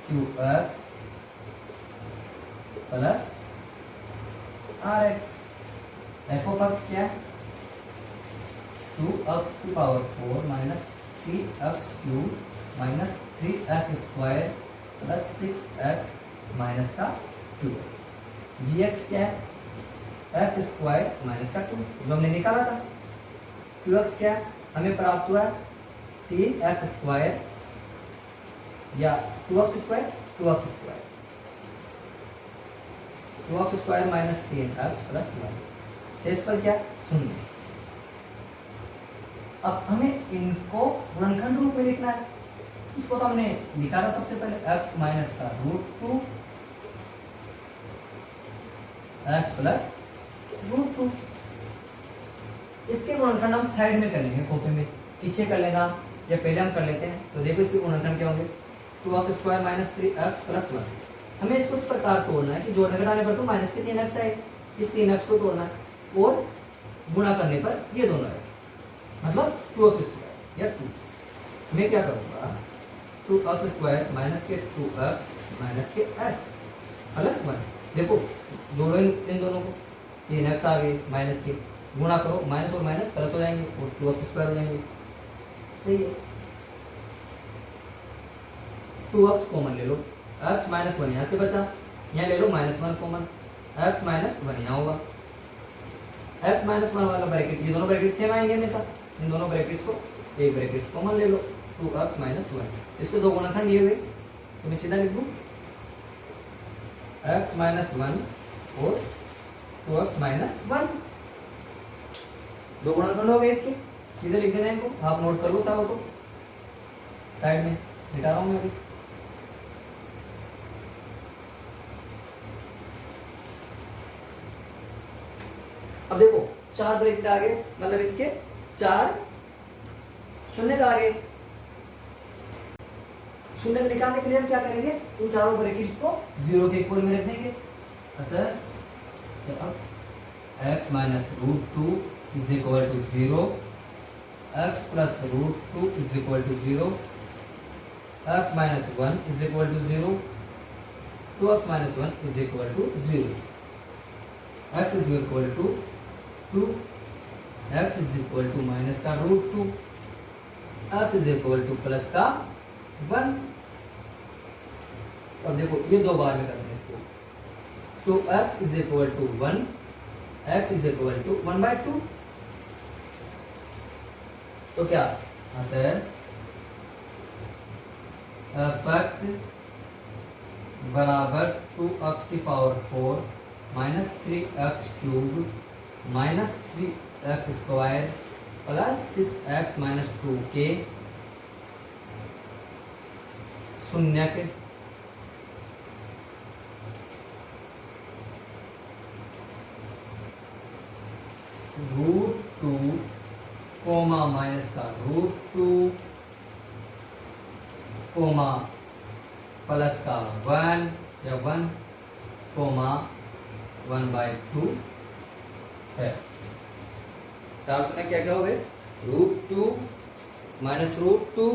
qx plus rx। f of x क्या है, 2x की power 4 minus 3x cube minus 3x square plus 6x minus का 2। gx क्या है, x स्क्वायर माइनस का 2 जो हमने निकाला था। qx क्या है, हमें प्राप्त हुआ 3x स्क्वायर या 2x square 2x square 2x square minus 3x plus 1, शेष पर क्या शून्य। अब हमें इनको गुणनखंड रूप में लिखना है, इसको तो हमने लिखा था सबसे पहले x माइनस का √2 x प्लस √2। इसके गुणनखंड हम साइड में कर लेंगे, कॉपी में पीछे कर लेना या पहले हम कर लेते हैं। तो देखो इसके गुणनखंड क्या होंगे, 2x square minus 3x plus 1। हमें इसको इस प्रकार तोड़ना है कि जोड़ने घटाने पर तो माइनस के 3x आए, इस 3x को तोड़ना है और गुणा करने पर ये दोनों है, मतलब 2x स्क्वायर या 2। मैं क्या करूँगा, 2x स्क्वायर माइनस के 2x माइनस के x प्लस 1। देखो जोड़ो इन दोनों को, 3x आ गए माइनस के, गुणा करो माइनस और माइनस प्लस हो जाएंगे और 2x स्क्वायर हो जाएंगे, सही है। 2x कॉमन ले लो, x माइनस 1 यहाँ से बचा, यहाँ ले लो माइनस 1 कॉमन, x माइनस 1 यहाँ होगा, x माइनस 1 वाला ब्रैकेट, ये दोनों ब्रैकेट सेम आएंगे हमेशा, इन दोनों ब्रैकेट्स को एक ब्रैकेट कॉमन ले लो, 2x माइनस 1। इसको दो गुणनखंड लिए हुए तो मैं सीधा लिख दूं x माइनस 1 और 2x माइनस 1। दो गुणनखंड हो गए इसके, सीधे लिख देना इनको। आप नोट कर लो चाहो तो, साइड में लिखा रहा हूं मैं अभी। अब देखो 4 ब्रैकेट आगे, मतलब इसके 4 शून्य का आगे। शून्य को निकालने के लिए हम क्या करेंगे, इन चारों ब्रैकेट्स को 0 के इक्वल में रख देंगे। अतः अब x minus root 2 is equal to 0, x plus root 2 is equal to 0, x minus 1 is equal to 0, 2x minus 1 is equal to 0, x is equal to 2, x is equal to minus का root 2, x is equal to plus का 1। अब देखो ये दो बार में करते हैं इसको, तो x is equal to 1, x is equal to 1/2। तो क्या आता है, f(x) बराबर 2x की power 4 minus 3x cube minus 3x square plus 6x minus 2 के शून्य के रूट 2 कोमा माइनस का रूट 2 कोमा प्लस का 1 या 1 कोमा 1/2 है। 4 शून्य क्या क्या हो गए, रूट 2 माइनस रूट 2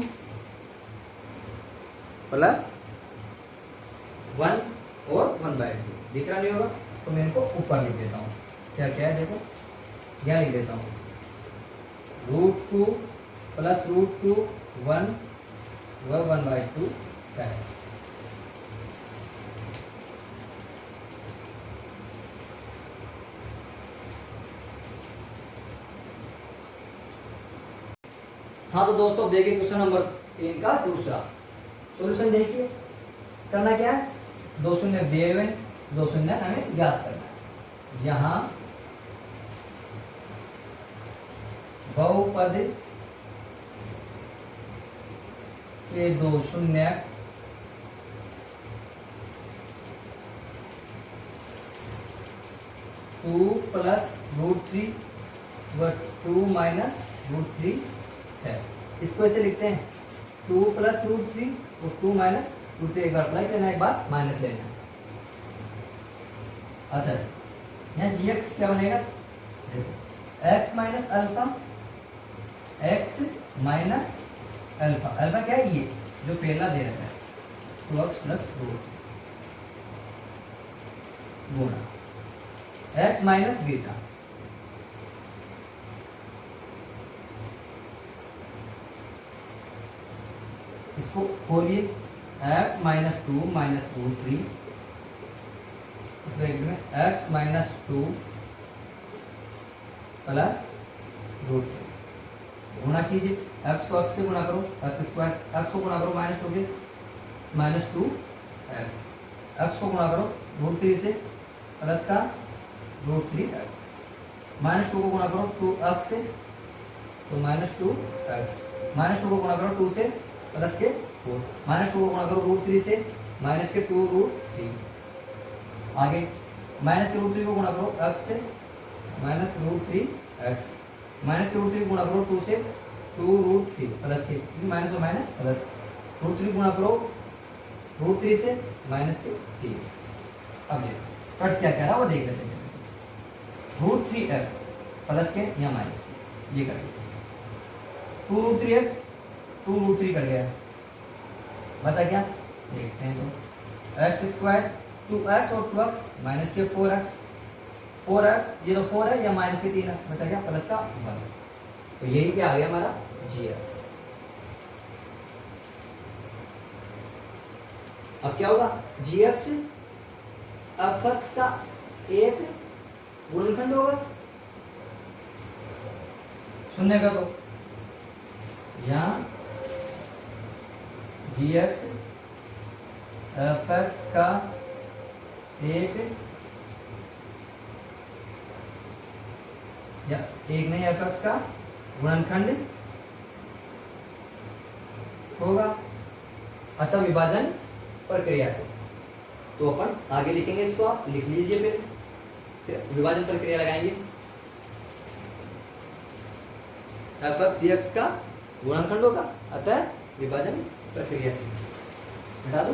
प्लस 1 और 1/2। दिख रहा नहीं होगा तो मैं इनको ऊपर लिख देता हूँ। क्या क्या है देखो, यहाँ लिख देता हूँ रूट 2 प्लस रूट 2 1 व 1/2 है। हाँ तो दोस्तों देखिए क्वेश्चन नंबर 3 का दूसरा सॉल्यूशन देखिए। करना क्या है, 2 शून्य दिए हुए, 2 शून्य हमें ज्ञात करना है। यहाँ बहुपद के 2 शून्य टू प्लस रूट 3 व 2 माइनस रूट 3 है। इसको ऐसे लिखते हैं 2 प्लस रूट 3 और 2 माइनस रूट 3। एक बार प्लस लेना, एक बार माइनस लेना। अतः यहाँ gx क्या बनेगा, देखो x minus alpha, x minus alpha. Alpha क्या है, ये जो पहला दे रखा है 2x प्लस रूट गुणा x माइनस बीटा। इसको खोलिए, x माइनस 2 माइनस रूट 3, इस ब्रैकेट में x माइनस 2 प्लस रूट 3 गुणा कीजिए। x को x से गुणा करो, x स्क्वायर, x को गुणा करो माइनस 2 से, माइनस 2x, x को गुणा करो रूट 3 से प्लस का रूट 3x, माइनस 2 को गुणा करो 2x से तो माइनस 2x, माइनस 2 को गुणा करो 2 से प्लस के 4, माइनस 2 को गुणा करो रूट 3 से माइनस के 2 रूट 3। आगे माइनस के रूट 3 को गुणा करो x से माइनस रूट 3x, माइनस के रूट 3 गुणा करो 2 से 2 रूट 3 प्लस के माइनस और माइनस प्लस रूट 3 गुणा करो रूट 3 से माइनस के 3। अब देखो कट क्या कह रहा है वो देख लेते हैं। रूट 3x प्लस के या माइनस के, ये cut 2 root 3x, 2 root 3 cut गया, बचा क्या देखते हैं। तो x स्क्वायर 2x और 2x माइनस के 4x, 4x ये तो 4 है या माइनस के 3 है, बचा क्या प्लस का 1। तो यही क्या आ गया हमारा gx। अब क्या होगा, gx f(x) का एक गुणनखंड होगा शून्य का। तो यहाँ जी एक्स एफ एक्स का एक या एक नहीं एफ एक्स का गुणनखंड होगा, अतः विभाजन प्रक्रिया से। तो अपन आगे लिखेंगे इसको, आप लिख लीजिए फिर विभाजन प्रक्रिया लगाएंगे। एफ एक्स जी एक्स का गुणनखंड होगा, अतः विभाजन प्रक्रिया से। हटा दो।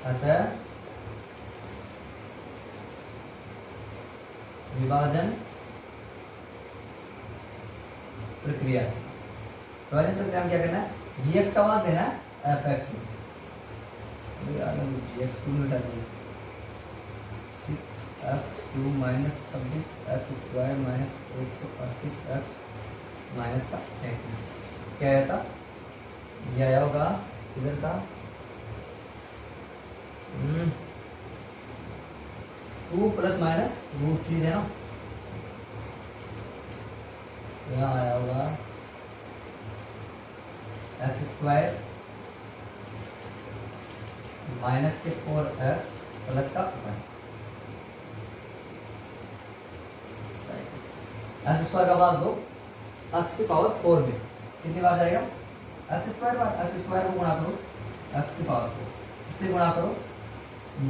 अतः विभाजन प्रक्रिया से, विभाजन प्रक्रिया में क्या करना है, जी एक्स का मान देना है एफ एक्स में, जी एक्स को मिटा दिया, 6x³ minus 26x² minus 138x minus का 33, क्या आया था, ये आया होगा इधर का 2 प्लस माइनस √3 देना, यहाँ आया होगा x² माइनस के 4x प्लस का 1, x² का भाग दो x की पावर 4 में, कितनी बार जाएगा, x² बार, x² को गुणा करो x की पावर 4, इससे गुणा करो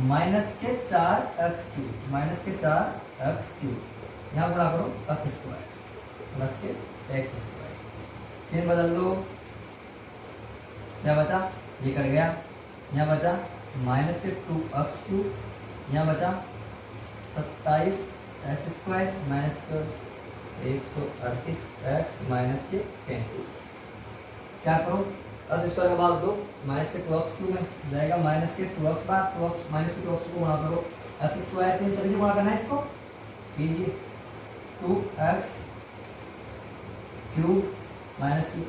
माइनस के 4x³ माइनस के 4x³ यहाँ गुणा करो x² प्लस के x², चिन्ह बदल दो, क्या बचा, ये कट गया, यहाँ बचा माइनस के 2x³ यहाँ बचा 27x² माइनस के 138x माइनस के 35, क्या करो x² का भाग दो, माइनस के 2x³ में जाएगा माइनस के 2x बार 2x माइनस के 2x को गुणा करो, x² चेंज सभी से गुणा करना है, इसको कीजिए 2x³ माइनस की,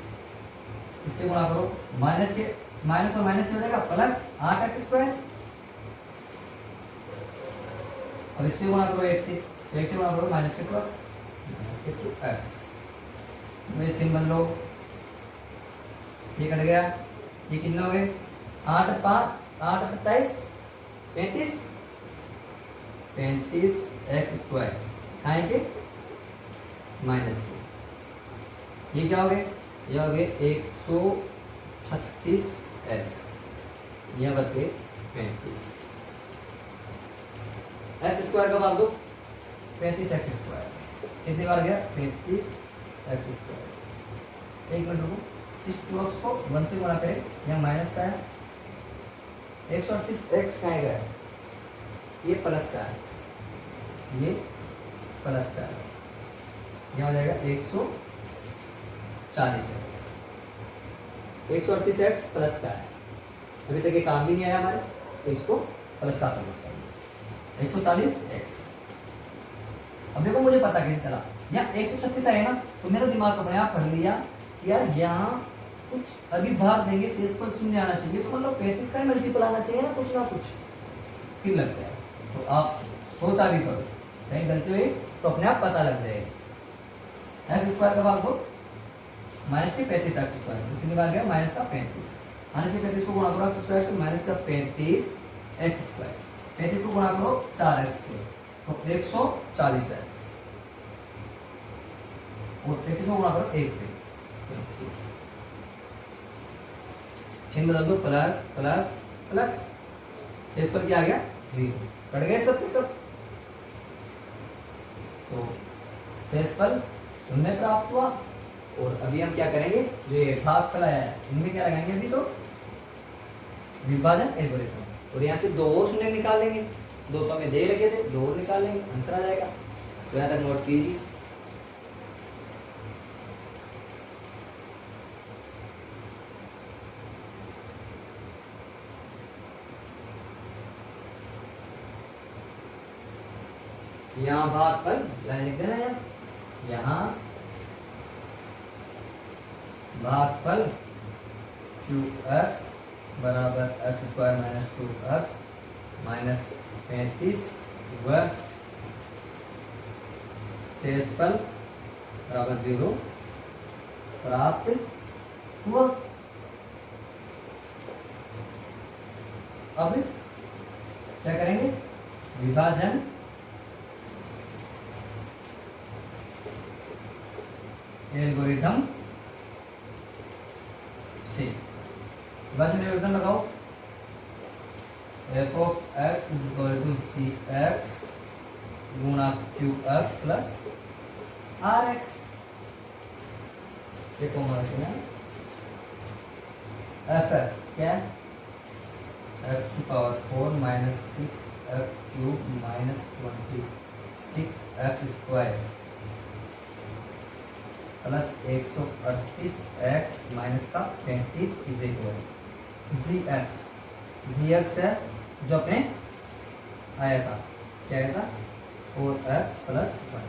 इससे गुणा करो माइनस के माइनस और माइनस हो जाएगा प्लस 8x², और इससे गुणा करो 1 से, तो 1 से गुणा करो माइनस के 2x माइनस के 2x, ये चिन्ह बदलो, ये कट गया, ये कितने हो गए 8 5 8 27 35 35x² खाएंगे माइनस के, ये क्या हो गए, ये हो गए 136x, यह बच गए 35, x² का भाग दो 35x², कितनी बार गया 35x², एक मिनट रुको, इस 2x को 1 से गुणा करें, यहाँ माइनस का है 138x का है, ये प्लस का है, ये प्लस का है, यहाँ हो जाएगा 140x, 138x प्लस का है, अभी तक ये काम भी नहीं आया हमारे, तो इसको प्लस का करना चाहिए 140x। अब देखो मुझे पता कैसे चला, यहाँ 136 आया ना, तो मेरा दिमाग अपने आप पढ़ लिया यार यहाँ कुछ अभी भाग देंगे, शेषफल शून्य आना चाहिए, तो मतलब 35 का ही मल्टीपल आना चाहिए ना कुछ, फिर लगता है, तो आप सोचा भी करो, कहीं गलती हुई तो अपने आप पता लग जाएगा। x² का भाग दो माइनस के 35x², तो कितनी बार गया माइनस का 35, माइनस के 35 को गुणा करो x² से, माइनस का 35x², 35 को गुणा करो 4x से, तो 140x, और 35 को गुणा करो 1 से, चिन्ह बदल दो, प्लस प्लस प्लस, शेष पर क्या आ गया 0, कट गए सब के सब, तो शेष पर 0 प्राप्त हुआ। और अभी हम क्या करेंगे, जो ये भागफल आया है इनमें क्या लगाएंगे, अभी तो विभाजन एल्गोरिथम, और यहाँ से 2 और शून्य निकाल लेंगे, 2 तो हमें दे लगे थे, 2 और निकाल लेंगे, आंसर आ जाएगा। तो यहाँ तक नोट कीजिए। यहाँ भाग पर लाइन लिख देना यार, यहाँ भाग पर क्यू एक्स बराबर x square minus 2x minus 35 व शेषफल बराबर 0 प्राप्त हुआ। अब क्या करेंगे, विभाजन एल्गोरिथम से विभाजन एल्गोरिथम लगाओ। f of x is equal to c x गुणा q f plus are x. देखो हमारे एफ एक्स क्या है, एक्स की power 4 minus 6x cube minus 26x square plus 138x minus का 35 इज इक्वल जी एक्स है जो अपने आया था, क्या आया था 4x प्लस 1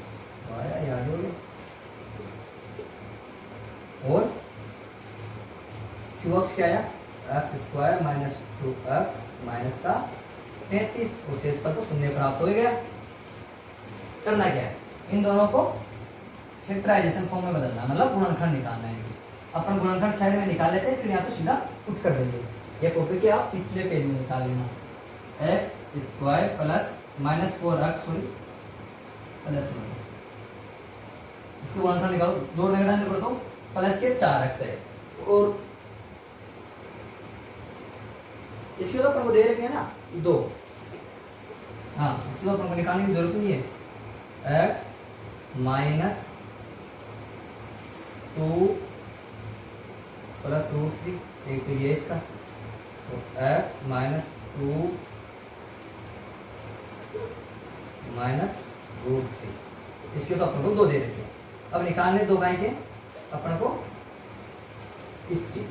आया, याद हो गया। और क्यू एक्स क्या आया, x square minus 2x minus का 33 और शेषफल तो शून्य प्राप्त हो गया। करना क्या है, इन दोनों को फैक्टराइजेशन फॉर्म में बदलना, मतलब गुणनखंड निकालना है। अपन गुणनखंड साइड में निकाल लेते हैं, फिर यहाँ तो सीधा पुट कर देंगे। ये कॉपी के आप पिछले पेज में निकाल लेना, x square plus minus 4x plus 1, इसके गुणनखंड निकालो, जोड़ देंगे डालने पर तो प्लस के 4x है, और इसके तो अपन को दे रखे हैं ना 2, हाँ इसके तो अपन को निकालने की जरूरत नहीं है। x माइनस 2 प्लस रूट 3, एक तो ये इसका, तो x माइनस 2 माइनस रूट 3, इसके तो अपन को 2 दे रखे हैं। अब निकालने 2 गाय के अपन को इसकी,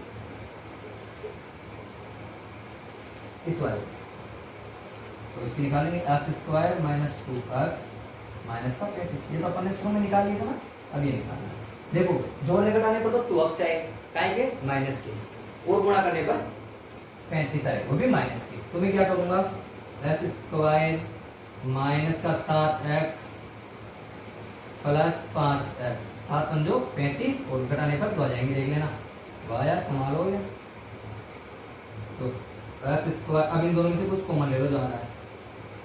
इस वाले, तो इसकी निकालेंगे x square minus 2x minus का 35, ये तो अपन ने शुरू में निकाल लिया था ना, अब ये निकालना है। देखो जोड़ लेकर आने पर तो 2x आए, काय के माइनस के, और गुणा करने पर 35 आए, वो भी माइनस के। तो मैं क्या करूंगा, एक्स स्क्वायर माइनस का 7x प्लस 5x, 7 पंजो 35, और घटाने पर 2 आ जाएंगे, देख लेना। वाह यार कमाल हो गया। तो एक्स स्क्वायर, अब इन दोनों में से कुछ कॉमन ले लो जो आ रहा है,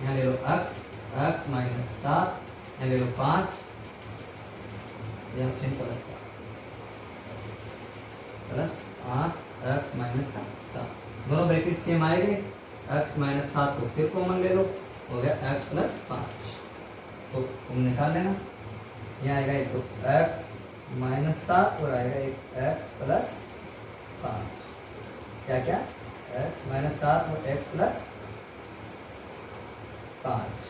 यहाँ ले लो x माइनस 7, यहाँ ले लो 5, यहाँ प्लस का प्लस 8x माइनस का 7, दोनों ब्रैकेट सेम आएंगे। x माइनस 7 को फिर कॉमन ले लो, हो गया x प्लस 5, तो तुम निकाल लेना। यहाँ आएगा एक तो x माइनस 7 और आएगा एक x प्लस 5, क्या क्या x माइनस 7 और x प्लस 5,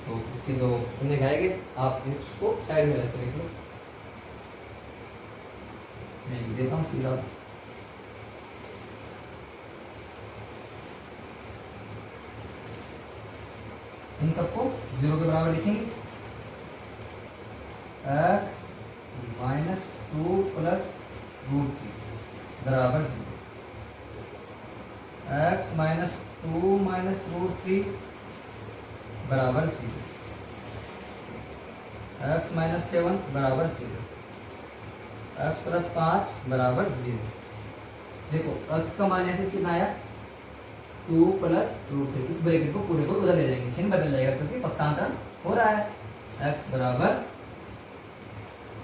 तो इसके दो शून्य आएंगे। आप इसको साइड में ऐसे लिख लो, मैं लिख देता हूँ सीधा, इन सबको 0 के बराबर लिखेंगे। x माइनस 2 प्लस रूट 3 बराबर 0, x माइनस 2 माइनस रूट 3 बराबर 0, x माइनस 7 बराबर 0, x प्लस 5 बराबर 0। देखो x का मान ऐसे कितना आया 2 प्लस रूट 3, इस ब्रैकेट को पूरे को उधर ले जाएंगे, चिन्ह बदल जाएगा क्योंकि पक्षांतर हो रहा है। x बराबर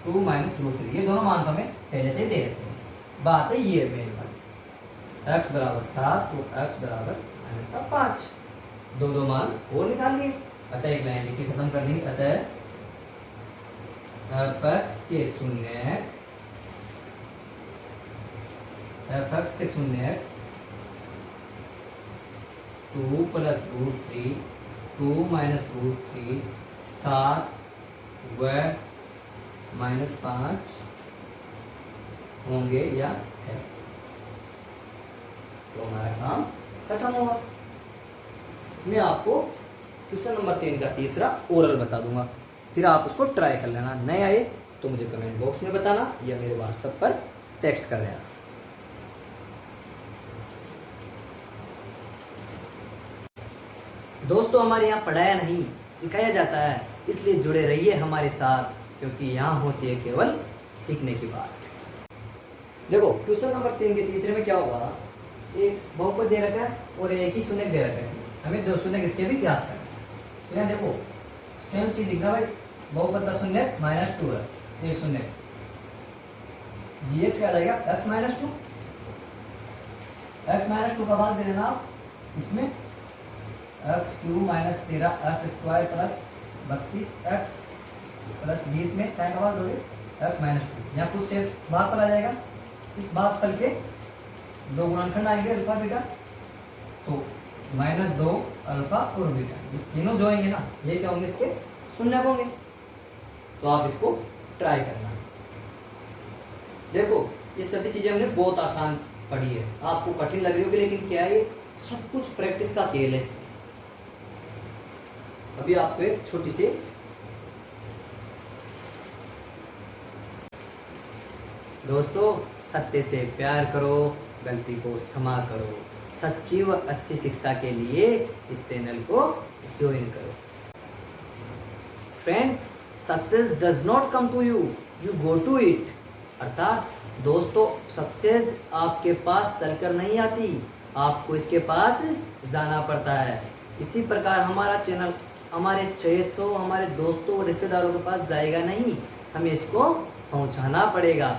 2 माइनस रूट 3, ये दोनों मान तो हमें पहले से ही दे रखे हैं। बात है ये मेरे पास x बराबर 7 तो x बराबर माइनस का 5, दो मान और निकाल लिए। अतः एक लाइन लिख के खत्म कर देंगे। अतः f(x) के शून्य, f(x) के शून्य 2 प्लस रूट 3, 2 माइनस रूट 3, 7 व माइनस 5 होंगे या है, तो हमारा काम खत्म हुआ। मैं आपको क्वेश्चन नंबर 3 का तीसरा ओरल बता दूंगा, फिर आप उसको ट्राई कर लेना। नहीं आए तो मुझे कमेंट बॉक्स में बताना या मेरे व्हाट्सएप पर टेक्स्ट कर देना। दोस्तों हमारे यहाँ पढ़ाया नहीं सिखाया जाता है, इसलिए जुड़े रहिए हमारे साथ, क्योंकि यहाँ होती है केवल सीखने की बात। देखो क्वेश्चन नंबर 3 के तीसरे में क्या होगा, एक बहुपद दे रखा है और एक ही शून्य दे रखा है, हमें दो शून्य इसके भी ज्ञात करना है। तो यहाँ देखो सेम चीज दिख रहा भाई, बहुपद का शून्य -2 है, एक शून्य gx क्या आ जाएगा x -2, x-2 का भाग दे देना आप इसमें, x³ - 13x² + 32x + 20 में क्या का भाग दोगे x-2, यहाँ कुछ शेष भाग पर आ जाएगा, इस भाग पर के दो गुणनखंड आएंगे अल्फा बीटा, तो -2 अल्फा और बीटा ये तीनों जो आएंगे ना ये क्या होंगे, इसके शून्य होंगे। तो आप इसको ट्राई करना। देखो ये सभी चीजें हमने बहुत आसान पढ़ी है, आपको कठिन लग रही होगी, लेकिन क्या है ये सब कुछ प्रैक्टिस का खेल है इसमें। अभी आपको एक छोटी सी दोस्तों, सत्य से प्यार करो, गलती को क्षमा करो, सच्ची व अच्छी शिक्षा के लिए इस चैनल को ज्वाइन करो। Friends, success does not come to you, you go to it. अर्थात दोस्तों सक्सेस आपके पास चलकर नहीं आती, आपको इसके पास जाना पड़ता है। इसी प्रकार हमारा चैनल हमारे चहेतों, हमारे दोस्तों और रिश्तेदारों के पास जाएगा नहीं, हमें इसको पहुंचाना पड़ेगा।